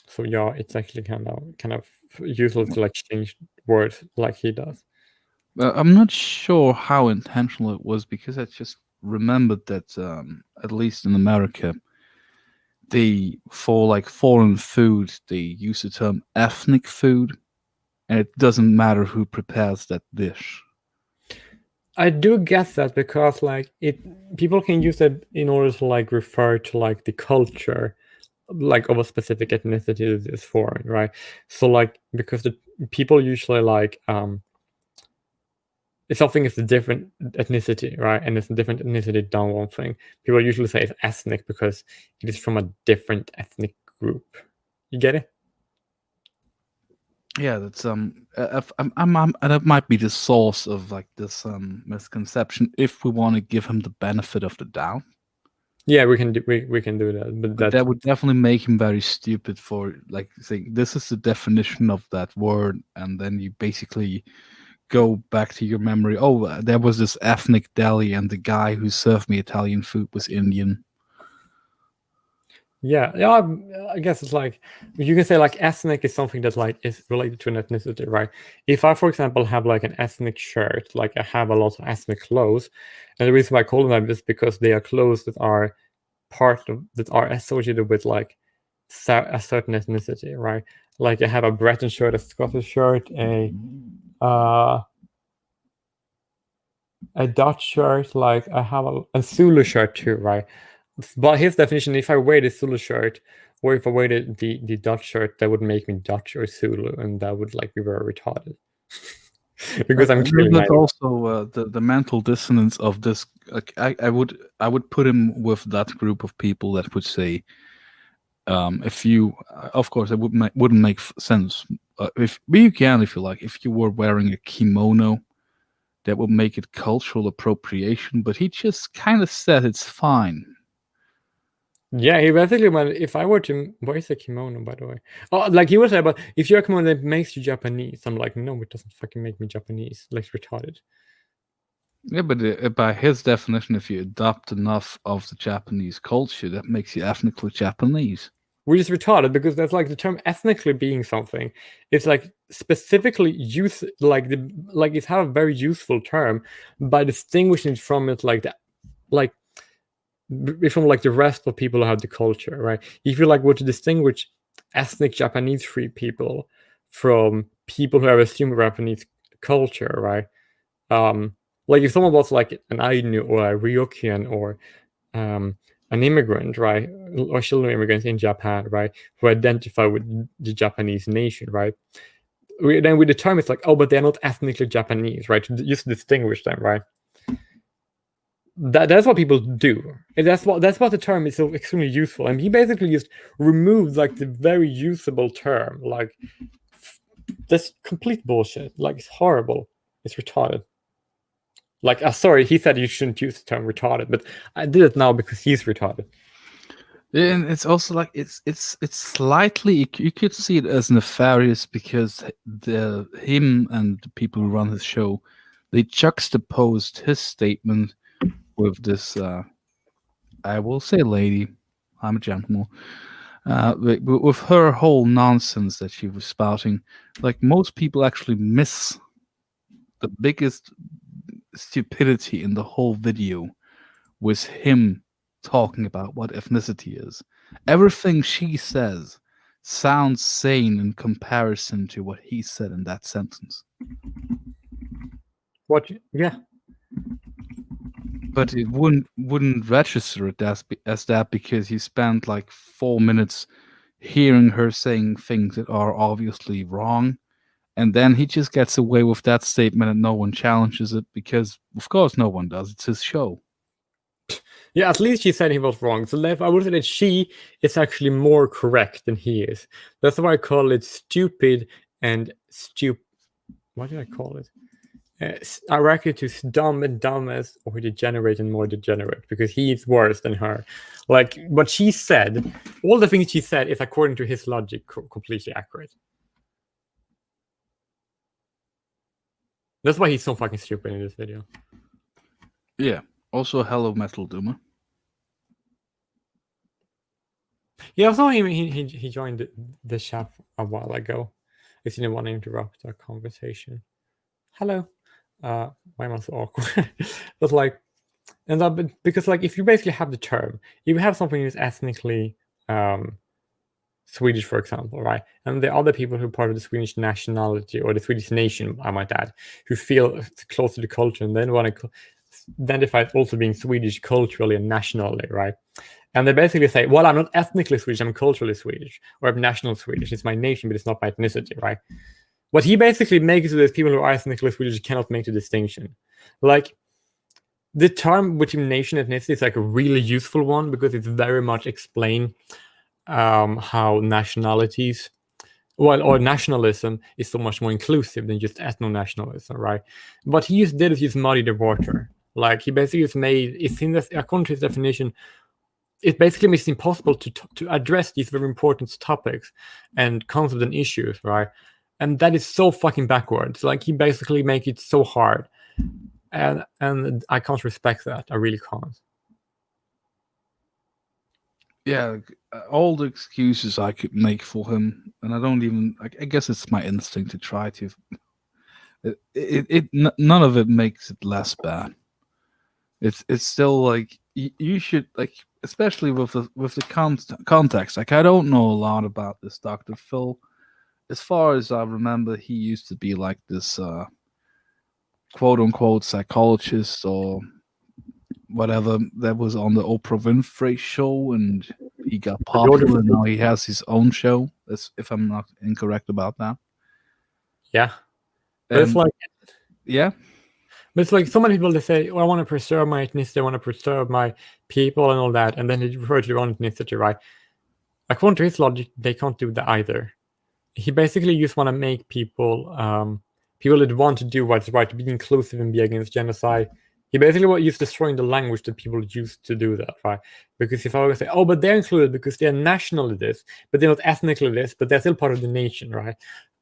so yeah, it's actually kind of useful to like change words like he does. I'm not sure how intentional it was because I just remembered that at least in America, for like foreign food, they use the term ethnic food, and it doesn't matter who prepares that dish. I do get that because like people can use it in order to like refer to like the culture like of a specific ethnicity that is foreign, right? So like because the people usually like if something is a different ethnicity, right, and it's a different ethnicity done one thing, people usually say it's ethnic because it is from a different ethnic group. You get it? Yeah, that's that might be the source of like this misconception. If we want to give him the benefit of the doubt, Yeah, we can do that, but that would definitely make him very stupid for like saying this is the definition of that word, and then you basically go back to your memory. Oh, there was this ethnic deli, and the guy who served me Italian food was Indian. yeah, I guess it's like you can say like ethnic is something that like is related to an ethnicity, right? If I, for example, have like an ethnic shirt, like I have a lot of ethnic clothes, and the reason why I call them that is because they are clothes that are that are associated with like a certain ethnicity, right? Like I have a Breton shirt, a Scottish shirt, a Dutch shirt, like I have a Zulu shirt too, right? But his definition, if I wear the Zulu shirt, or if I wear the Dutch shirt, that would make me Dutch or Zulu, and that would like be very retarded. Because I'm clearly That's neither. also the mental dissonance of this. Like, I would put him with that group of people that would say, if you, of course, it wouldn't make sense. If you can, if you like, if you were wearing a kimono, that would make it cultural appropriation. But he just kind of said it's fine. Yeah, he basically went, if I were to, where is the kimono, by the way? Oh, like he was saying, but if you're a kimono that makes you Japanese, I'm like, no, it doesn't fucking make me Japanese. Like, it's retarded. Yeah, but by his definition, if you adopt enough of the Japanese culture, that makes you ethnically Japanese. Which is retarded because that's like the term ethnically being something. It's like specifically like it's have a very useful term by distinguishing it from it like that, like from like the rest of people who have the culture, right? If you like were to distinguish ethnic Japanese free people from people who have assumed Japanese culture, right? Like if someone was like an Ainu or a Ryukyuan or an immigrant, right, or children immigrants in Japan, right, who identify with the Japanese nation, right, then with the term it's like, oh, but they're not ethnically Japanese, right, just to distinguish them, right. That's what people do, and that's what the term is so extremely useful. And he basically just removed like the very usable term, like that's complete bullshit. Like it's horrible. It's retarded. Like, sorry, he said you shouldn't use the term retarded, but I did it now because he's retarded. And it's also like it's slightly, you could see it as nefarious because him and the people who run his show, they juxtaposed his statement with this I will say lady, I'm a gentleman, with her whole nonsense that she was spouting. Like most people actually miss the biggest stupidity in the whole video was him talking about what ethnicity is. Everything she says sounds sane in comparison to what he said in that sentence. What? Yeah. But it wouldn't register it as that because he spent like 4 minutes hearing her saying things that are obviously wrong, and then he just gets away with that statement and no one challenges it because of course no one does. It's his show. Yeah, at least she said he was wrong. So I would say that she is actually more correct than he is. That's why I call it stupid and what did I call it? I reckon to dumb and dumbest or degenerate and more degenerate because he's worse than her. Like what she said, all the things she said is according to his logic completely accurate. That's why he's so fucking stupid in this video. Yeah, Also, hello, Metal Doomer. Yeah, I saw him. He joined the chat a while ago. If you didn't want to interrupt our conversation. Hello. Why am I so awkward? But like, and that, because like, if you basically have the term, if you have something that's ethnically Swedish, for example, right, and the other people who are part of the Swedish nationality or the Swedish nation, I might add, who feel close to the culture and then want to identify as also being Swedish culturally and nationally, right? And they basically say, well, I'm not ethnically Swedish, I'm culturally Swedish, or I'm national Swedish. It's my nation, but it's not my ethnicity, right? What he basically makes it so that people who are ethnically Swedish cannot make the distinction. Like, the term between nation and ethnicity is like a really useful one because it's very much explain how nationalities, well, or nationalism is so much more inclusive than just ethno-nationalism, right? But he just muddy the water. Like, he basically just made, it's in this, according to his definition, it basically makes it impossible to address these very important topics and concepts and issues, right? And that is so fucking backwards. Like, he basically make it so hard, and I can't respect that. I really can't. Yeah, all the excuses I could make for him, and I don't even. I guess it's my instinct to try to. None of it makes it less bad. It's still like you should like, especially with the context. Like, I don't know a lot about this Dr. Phil. As far as I remember, he used to be like this quote unquote psychologist or whatever that was on the Oprah Winfrey show, and he got popular. Now he has his own show. That's, if I'm not incorrect about that. Yeah, but it's like, yeah. But it's like so many people, they say, "Oh, I want to preserve my ethnicity, I want to preserve my people and all that," and then they refer to their own ethnicity, right? According to his logic, they can't do that either. He basically just want to make people, people that want to do what's right, to be inclusive and be against genocide. He basically use destroying the language that people use to do that, right? Because if I were to say, "Oh, but they're included because they're nationally this, but they're not ethnically this, but they're still part of the nation," right?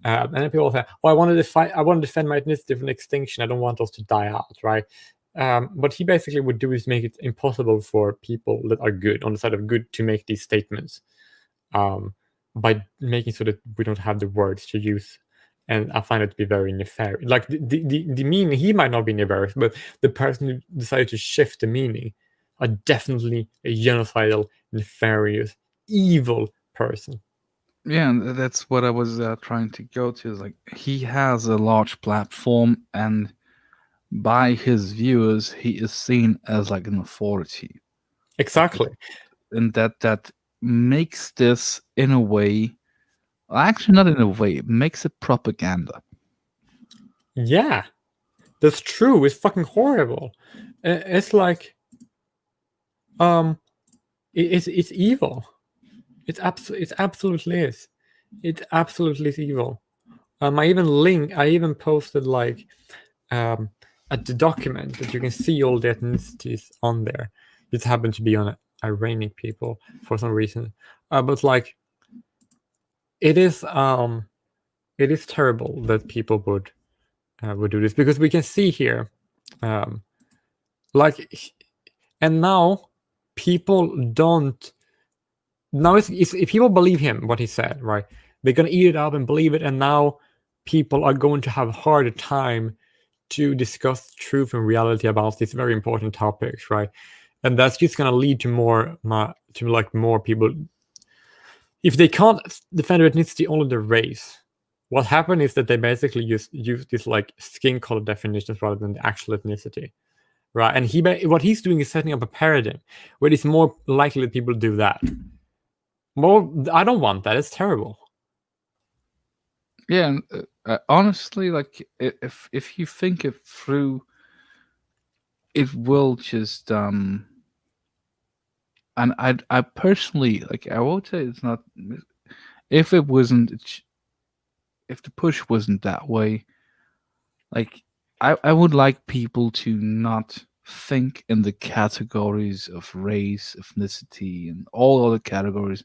And then people say, "Oh, I want to defend my ethnicity from extinction. I don't want us to die out," right? What he basically would do is make it impossible for people that are good, on the side of good, to make these statements, by making so that we don't have the words to use. And I find it to be very nefarious. Like, the meaning, he might not be nefarious, but the person who decided to shift the meaning are definitely a genocidal, nefarious, evil person. Yeah, and that's what I was trying to go to. Is like, he has a large platform, and by his viewers, he is seen as like an authority. Exactly. And that makes this, in a way, actually not in a way, it makes it propaganda. Yeah, that's true. It's fucking horrible. It's like, it's evil. It absolutely is. It absolutely is evil. I even posted like at the document that you can see all the ethnicities on there. It happened to be on Iranian people for some reason, but like, it is terrible that people would do this, because we can see here, like, and now people don't. Now if people believe him, what he said, right? They're gonna eat it up and believe it, and now people are going to have a harder time to discuss truth and reality about these very important topics, right? And that's just gonna lead to more people. If they can't defend their ethnicity, only their race, what happened is that they basically use these like skin color definitions rather than the actual ethnicity, right? And what he's doing is setting up a paradigm where it's more likely that people do that. Well, I don't want that. It's terrible. Yeah, and honestly, like, if you think it through, it will just and I personally, like, I would say it's not, if it wasn't, if the push wasn't that way, like, I would like people to not think in the categories of race, ethnicity, and all other categories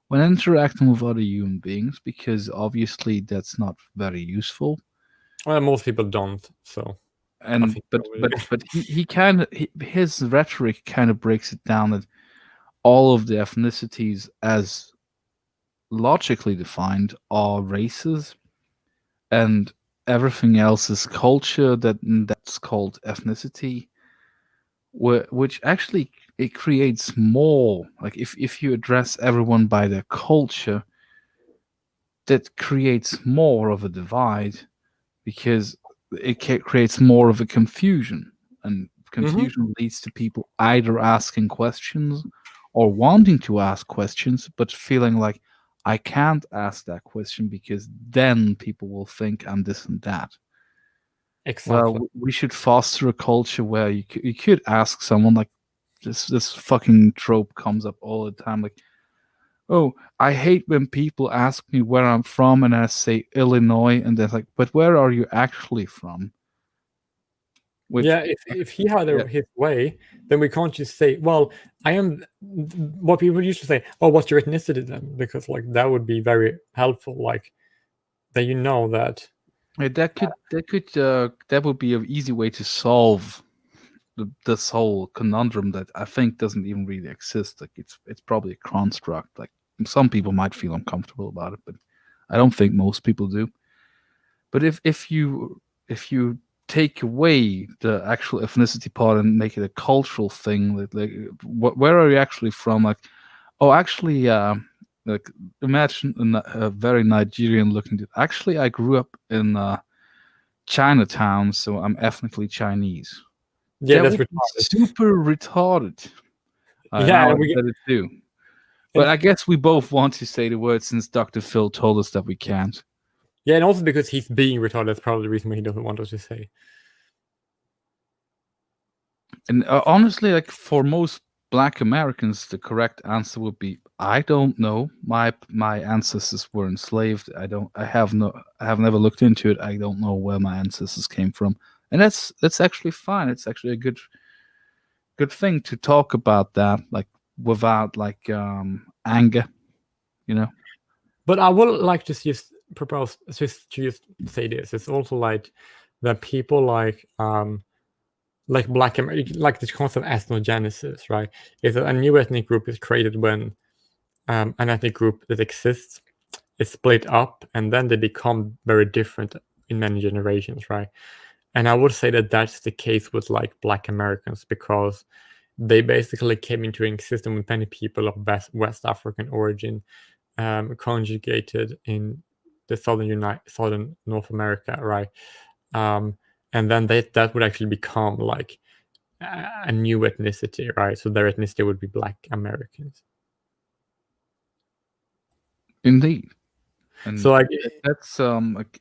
when interacting with other human beings, because obviously that's not very useful. Well, most people don't. So, And think but nobody- but he kind of his rhetoric kind of breaks it down that all of the ethnicities as logically defined are races, and everything else is culture that's called ethnicity, which actually it creates more, like if you address everyone by their culture, that creates more of a divide, because it creates more of a confusion, and confusion leads to people either asking questions or wanting to ask questions but feeling like, I can't ask that question because then people will think I'm this and that. Exactly. Well, we should foster a culture where you could ask someone, like this fucking trope comes up all the time, like, oh, I hate when people ask me where I'm from and I say Illinois, and they're like, but where are you actually from? Which, Yeah, if he had yeah. his way, then we can't just say, well, I am what people used to say, oh, what's your ethnicity then? Because like that would be very helpful, like that you know that. That would be an easy way to solve this whole conundrum that I think doesn't even really exist. Like it's probably a construct. Like some people might feel uncomfortable about it, but I don't think most people do. But if you take away the actual ethnicity part and make it a cultural thing, like where are you actually from? Like, oh, actually, like imagine a very Nigerian looking dude. Actually, I grew up in Chinatown, so I'm ethnically Chinese. Yeah, That that's would be retarded. super retarded. Yeah, Now I and we get it too. and- But I guess we both want to say the word since Dr. Phil told us that we can't. yeah, and also because he's being retarded, that's probably the reason why he doesn't want us to say. And honestly, like for most Black Americans, the correct answer would be, I don't know. My ancestors were enslaved. I have never looked into it. I don't know where my ancestors came from. And that's actually fine. It's actually a good thing to talk about that, like without like anger, you know. But I would like to just propose just to just say this. It's also like that people like Black American, like the concept of ethnogenesis, right? Is that a new ethnic group is created when an ethnic group that exists is split up, and then they become very different in many generations, right? And I would say that that's the case with like Black Americans, because they basically came into existence with many people of West African origin, conjugated in the southern North America, right? And then that would actually become like a new ethnicity, right? So their ethnicity would be Black Americans. Indeed. And So like that's like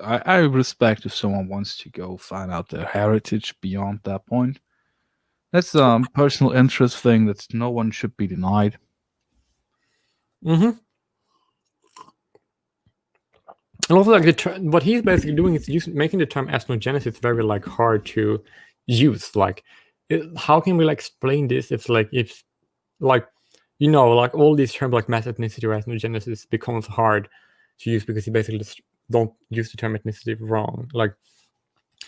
I respect if someone wants to go find out their heritage beyond that point. That's personal interest thing that no one should be denied. and also like what he's basically doing is making the term ethnogenesis very like hard to use. Like, how can we like explain this if like like like all these terms like mass ethnicity or ethnogenesis becomes hard to use because you basically just don't use the term ethnicity wrong. Like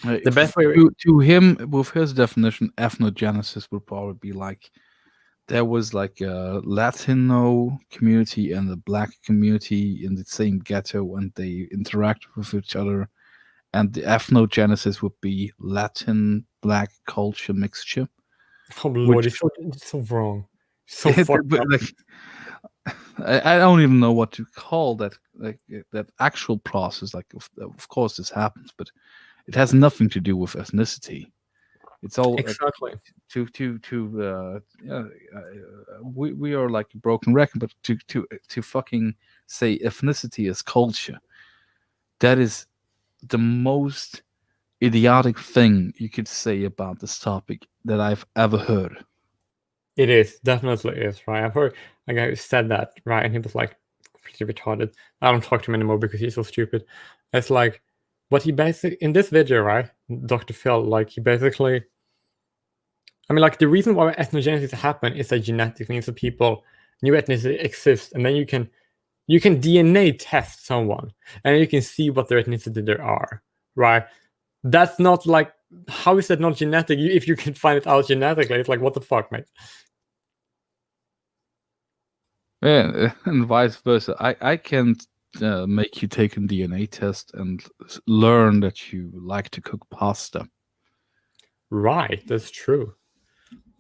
the best way To him, with his definition, ethnogenesis would probably be like there was like a Latino community and a Black community in the same ghetto, and they interact with each other. And the ethnogenesis would be Latin Black culture mixture. oh which- lord, it's so wrong. So fucked But, up. like, I don't even know what to call that. Like that actual process. Like, of course, this happens, but it has nothing to do with ethnicity. It's all Exactly. we are like a broken record, but to fucking say ethnicity is culture, that is the most idiotic thing you could say about this topic that I've ever heard. It is, definitely is, right? I've heard a guy who said that, right? And he was like pretty retarded. I don't talk to him anymore because he's so stupid. It's like what he basically in this video, right? Dr. Phil, like he basically like the reason why ethnogenesis happen is that genetic means that people new ethnicity exists, and then you can DNA test someone and you can see what their ethnicity there are, right? That's not like how is that not genetic if you can find it out genetically? It's like, what the fuck, mate? Yeah, and vice versa. I can't make you take a DNA test and learn that you like to cook pasta. Right, that's true.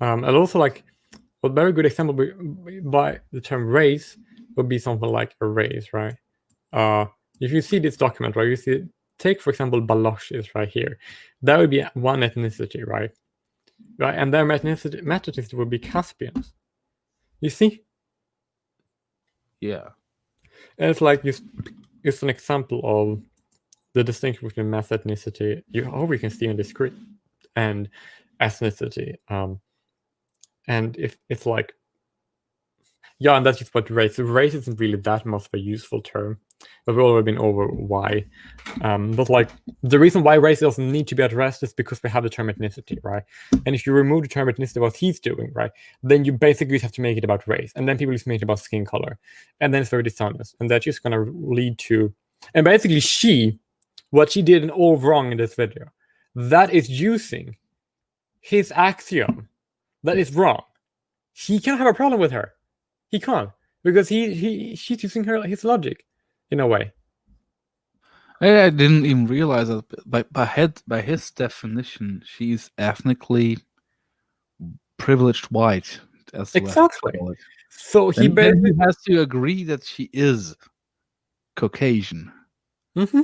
And also, like, a very good example by the term race would be something like a race, right? If you see this document, right, you see, take for example Balochis right here. That would be one ethnicity, right? Right, and their ethnicity would be Caspians. You see, Yeah. and it's like it's an example of the distinction between mass ethnicity. You hope you can see on the screen, and ethnicity. And if it's like, yeah, and that's just what race. Race isn't really that much of a useful term, but we've already been over why. But like, the reason why race doesn't need to be addressed is because we have the term ethnicity, right? And if you remove the term ethnicity, what he's doing, right, then you basically have to make it about race, and then people just make it about skin color, and then it's very dishonest, and that's just gonna lead to, and basically what she did all wrong in this video, that is using his axiom that is wrong. He can't have a problem with her. He can't, because she's using his logic in a way. I didn't even realize that by his definition, she's ethnically privileged white. As the West Exactly. call it. So he then he has to agree that she is Caucasian. Mm-hmm.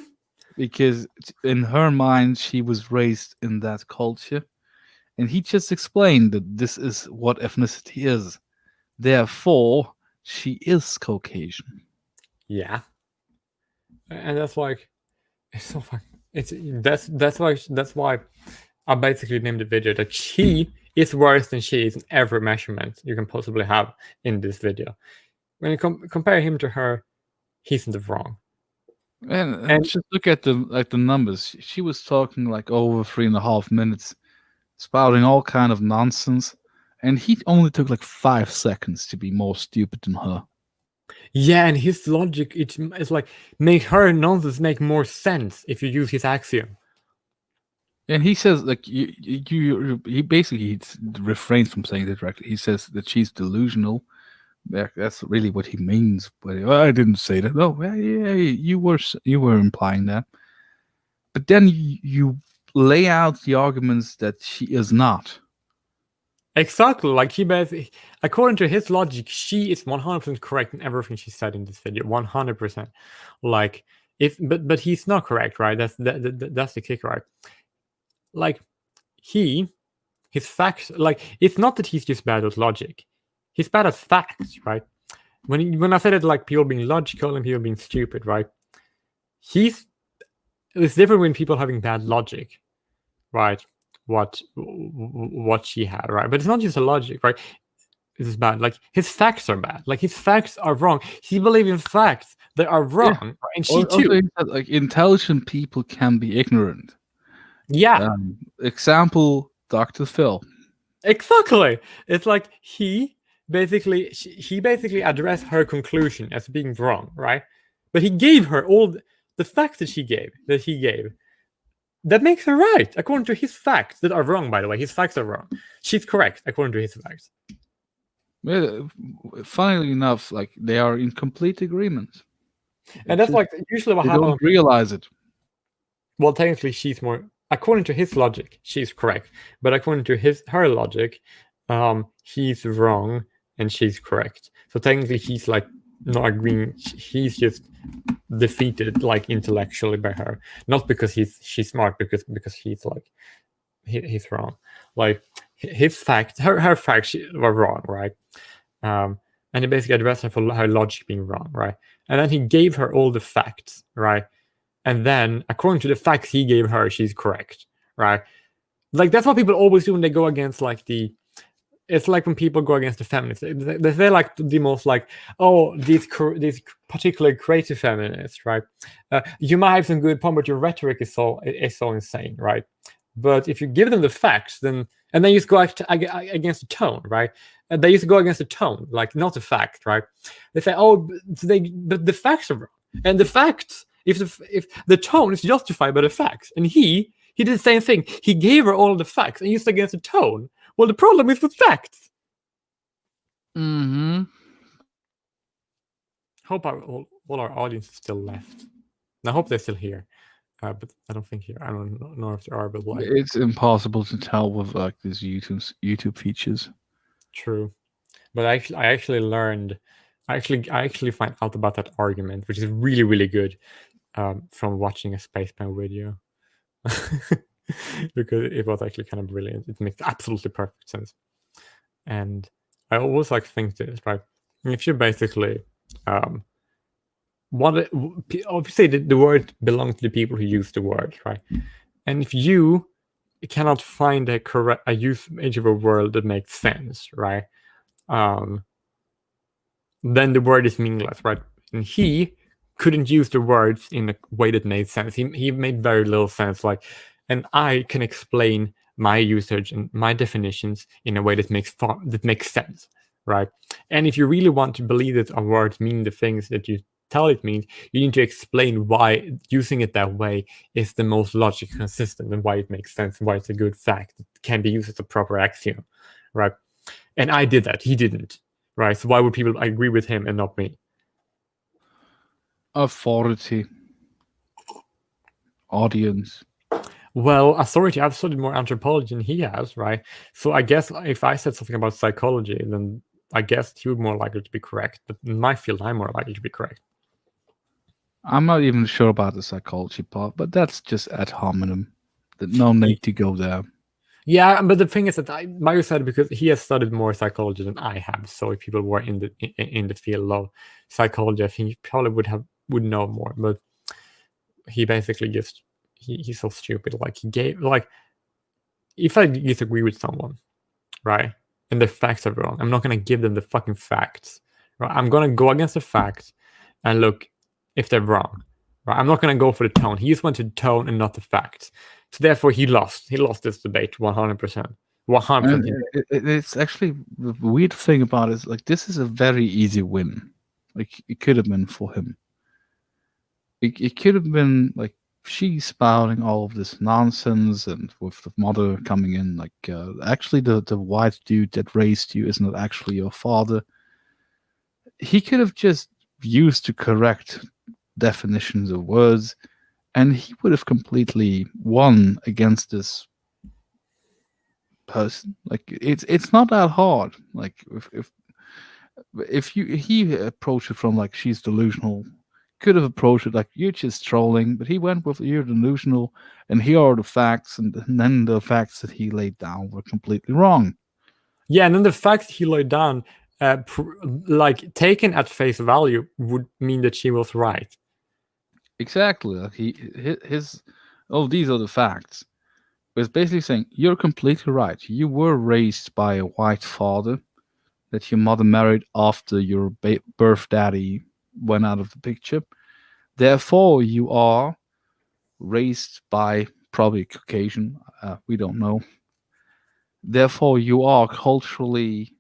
Because in her mind, she was raised in that culture. And he just explained that this is what ethnicity is. Therefore, she is Caucasian. Yeah. And that's like, it's so fun. That's why I basically named the video that she is worse than she is in every measurement you can possibly have in this video. When you compare him to her, he's in the wrong. And just look at the numbers. She was talking like over 3.5 minutes, spouting all kind of nonsense, and he only took like 5 seconds to be more stupid than her. Yeah, and his logic, it's like, make her nonsense make more sense if you use his axiom. And he says like he basically refrains from saying that directly. He says that she's delusional. That's really what he means. But I didn't say that. No, yeah, you were implying that. But then you lay out the arguments that she is not. Exactly. Like, he basically, according to his logic, she is 100% correct in everything she said in this video. 100%. Like, but he's not correct, right? That's the kicker, right? Like, his facts, like, it's not that he's just bad at logic. He's bad at facts, right? When I said it, like, people being logical and people being stupid, right? It's different when people having bad logic, right? What she had, right? But it's not just a logic, right? It's bad. Like, his facts are bad. Like, his facts are wrong. He believes in facts that are wrong, right? And she too. Like, intelligent people can be ignorant. Yeah. Example, Dr. Phil. Exactly. It's like he basically addressed her conclusion as being wrong, right? But he gave her all the facts that he gave. That makes her right, according to his facts that are wrong, by the way. His facts are wrong. She's correct, according to his facts. Well, funnily enough, like, they are in complete agreement. And that's like usually what happens. They don't realize it. Well, technically, she's more, according to his logic, she's correct. But according to her logic, he's wrong and she's correct. So technically, he's like not agreeing. He's just defeated, like, intellectually by her, not because she's smart, because he's like he's wrong. Like, his facts, her facts were wrong, right? And he basically addressed her for her logic being wrong, right? And then he gave her all the facts, right? And then, according to the facts he gave her, she's correct, right? Like, that's what people always do when they go against, like, it's like when people go against the feminists. They're like the most, like, oh, these particularly creative feminists, right? You might have some good point, but your rhetoric is so insane, right? But if you give them the facts, then you just go against the tone, right? And they used to go against the tone, like, not the fact, right? They say, oh, but the facts are wrong, and the facts, if the tone is justified by the facts, and he He did the same thing. He gave her all the facts and used against the tone. Well, the problem is with facts. Mm-hmm. Hope all our audience is still left. I hope they're still here. But I don't think here. I don't know if they are, but like It's impossible to tell with like these YouTube features. true. But I actually learned. I actually find out about that argument, which is really really good, from watching a Spaceman video. Because it was actually kind of brilliant. It makes absolutely perfect sense. And I always like think this, right? If you basically obviously the word belongs to the people who use the word, right? And if you cannot find a usage of a word that makes sense, right? Then the word is meaningless, right? And he couldn't use the words in a way that made sense. He made very little sense. Like, and I can explain my usage and my definitions in a way that makes sense, right? And if you really want to believe that a word mean the things that you tell it means, you need to explain why using it that way is the most logically consistent and why it makes sense and why it's a good fact. It can be used as a proper axiom, right? And I did that. He didn't, right? So why would people agree with him and not me? Authority. Audience. Well, authority, I've studied more anthropology than he has, right? So I guess if I said something about psychology, then I guess he would be more likely to be correct. But in my field, I'm more likely to be correct. I'm not even sure about the psychology part, but that's just ad hominem. No need to go there. Yeah, but the thing is that Mario said because he has studied more psychology than I have. So if people were in the field of psychology, I think he probably would know more. But he basically just he's so stupid. Like he gave if I disagree with someone, right, and the facts are wrong, I'm not gonna give them the fucking facts. Right, I'm gonna go against the facts and look if they're wrong. Right, I'm not gonna go for the tone. He just went to the tone and not the facts. So therefore, he lost. He lost this debate 100%. 100%. It's actually the weird thing about it is like this is a very easy win. Like it could have been for him. It could have been like she spouting all of this nonsense and with the mother coming in like actually the white dude that raised you is not actually your father. He could have just used the correct definitions of words and he would have completely won against this person. Like it's not that hard. Like if he approached it from like she's delusional, could have approached it like you're just trolling, but he went with you're delusional and here are the facts, and then the facts that he laid down were completely wrong. Yeah, and then the fact he laid down, like taken at face value, would mean that she was right. Exactly. Like his oh, these are the facts. But it's basically saying you're completely right. You were raised by a white father that your mother married after your birth daddy went out of the picture. Therefore, you are raised by probably Caucasian. We don't know. Therefore, you are culturally,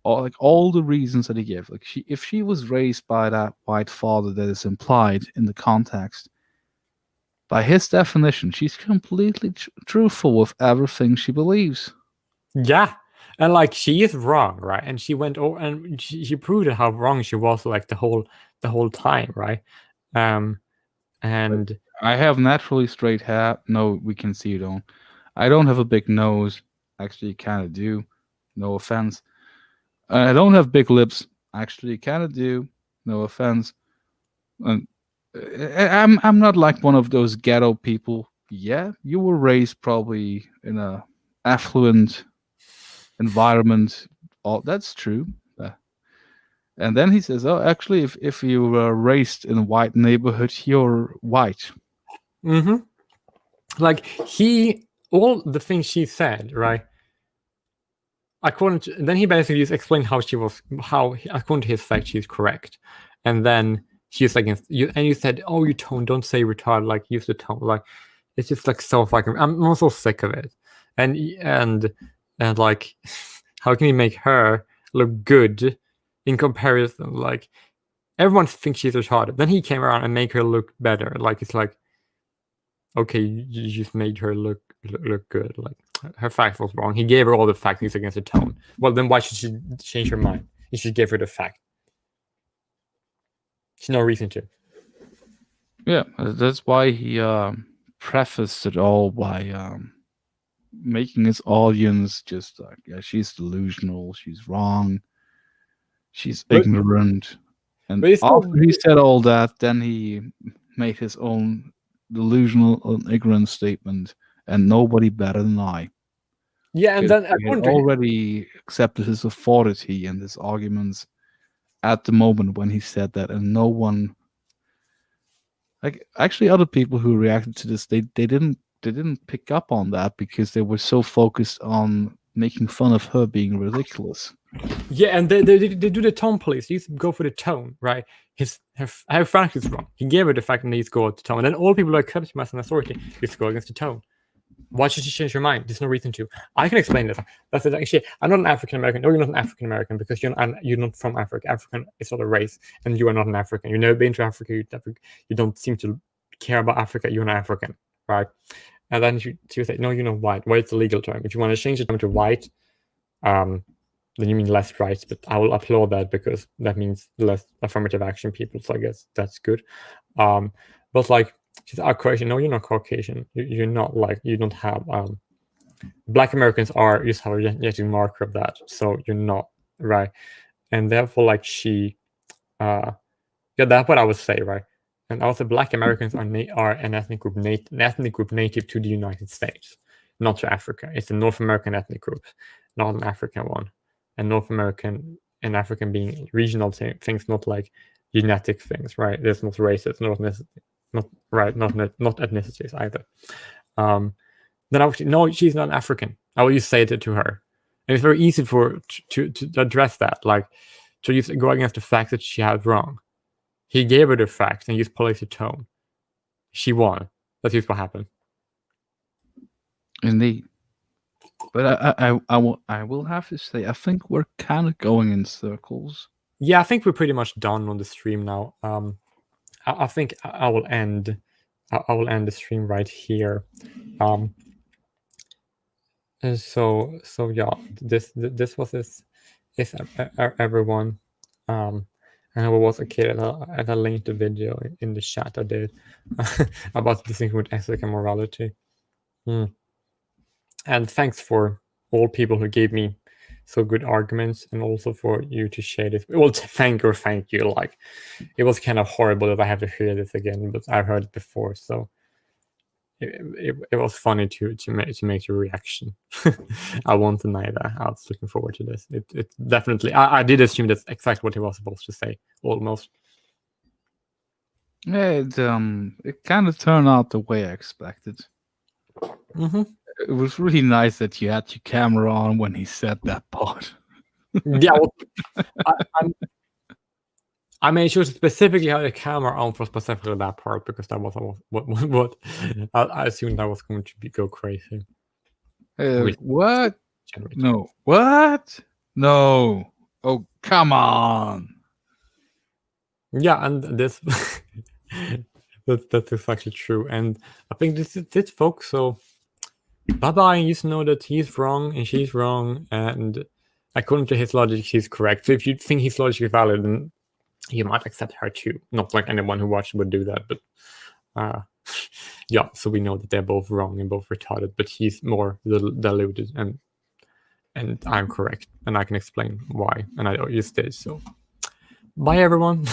or like all the reasons that he gave. Like if she was raised by that white father that is implied in the context, by his definition, she's completely truthful with everything she believes. Yeah, and like she is wrong, right? And she went over and she proved how wrong she was, like the whole time, right? And I have naturally straight hair. No, we can see you don't. I don't have a big nose. Actually, kind of do. No offense. I don't have big lips. Actually, kind of do. No offense. And I'm not like one of those ghetto people. Yeah, you were raised probably in a affluent environment. Oh, that's true. And then he says, "Oh, actually, if you were raised in a white neighborhood, you're white." like all the things she said, right? Then he basically just explained how according to his fact she's correct, and then she's against you. And you said, "Oh, you tone, don't say retard, like use the tone." Like it's just like so fucking. I'm so sick of it, and like, how can you make her look good in comparison? Like everyone thinks she's retarded. Then he came around and make her look better. Like it's like okay, you just made her look good. Like her fact was wrong. He gave her all the facts he's against the tone. Well, then why should she change her mind? He should give her the fact. There's no reason to. Yeah, that's why he prefaced it all by making his audience just like, yeah, she's delusional, she's wrong, she's But- ignorant. And but it's after not- he said all that, then he made his own delusional and ignorant statement, and nobody better than I. Yeah, and Because then he had already accepted his authority and his arguments at the moment when he said that, and no one, like actually other people who reacted to this, they didn't pick up on that because they were so focused on making fun of her being ridiculous. Yeah, and they do the tone police. They used to go for the tone, right? Her fact is wrong. He gave her the fact and they used to go with the tone. And then all people who accept him as an authority used to go against the tone. Why should she change her mind? There's no reason to. I can explain this. That's it. Actually, I'm not an African American. No, you're not an African American because you're not from Africa. African is not a race, and you are not an African. You've never been to Africa. You don't seem to care about Africa. You're an African, right? And then she would say, no, you're not white. White's a legal term. If you want to change the term to white, then you mean less rights. But I will applaud that because that means less affirmative action people. So I guess that's good. But like, she's Caucasian. No, you're not Caucasian. You're not like, you don't have Black Americans are just have a genetic marker of that, so you're not, right? And therefore, like she, yeah, that's what I would say, right? And also, Black Americans are an ethnic group native to the United States, not to Africa. It's a North American ethnic group, not an African one. And North American and African being regional things, not like genetic things, right? There's not races, not ethnicities either. Then I would say, no, she's not African. I will just say that to her. And it's very easy to address that, like to just go against the fact that she had wrong. He gave her the facts and used police tone. She won. That's just what happened. Indeed. But I will have to say, I think we're kind of going in circles. Yeah, I think we're pretty much done on the stream now. I think I will end. I will end the stream right here. And so yeah, this was this is everyone. And I was a kid, and I linked the video in the chat I did about this thing with ethic and morality. And thanks for all people who gave me so good arguments, and also for you to share this. Well, thank you. Like, it was kind of horrible that I have to hear this again, but I've heard it before, so it was funny to make your reaction. I won't deny that. I was looking forward to this. It definitely. I did assume that's exactly what he was supposed to say, almost. Yeah, it kind of turned out the way I expected. Mm-hmm. It was really nice that you had your camera on when he said that part. Yeah, well, I made sure to specifically have the camera on for specifically that part, because that was what I assumed that was going to go crazy. What? No. What? No. Oh, come on. Yeah, and this that's exactly true. And I think this is it, folks. So bye-bye. You just know that he's wrong and she's wrong, and according to his logic, she's correct. So if you think his logic is valid, then you might accept her too. Not like anyone who watched would do that, but yeah. So we know that they're both wrong and both retarded, but he's more deluded, and I'm correct, and I can explain why, and I just did. So bye, everyone.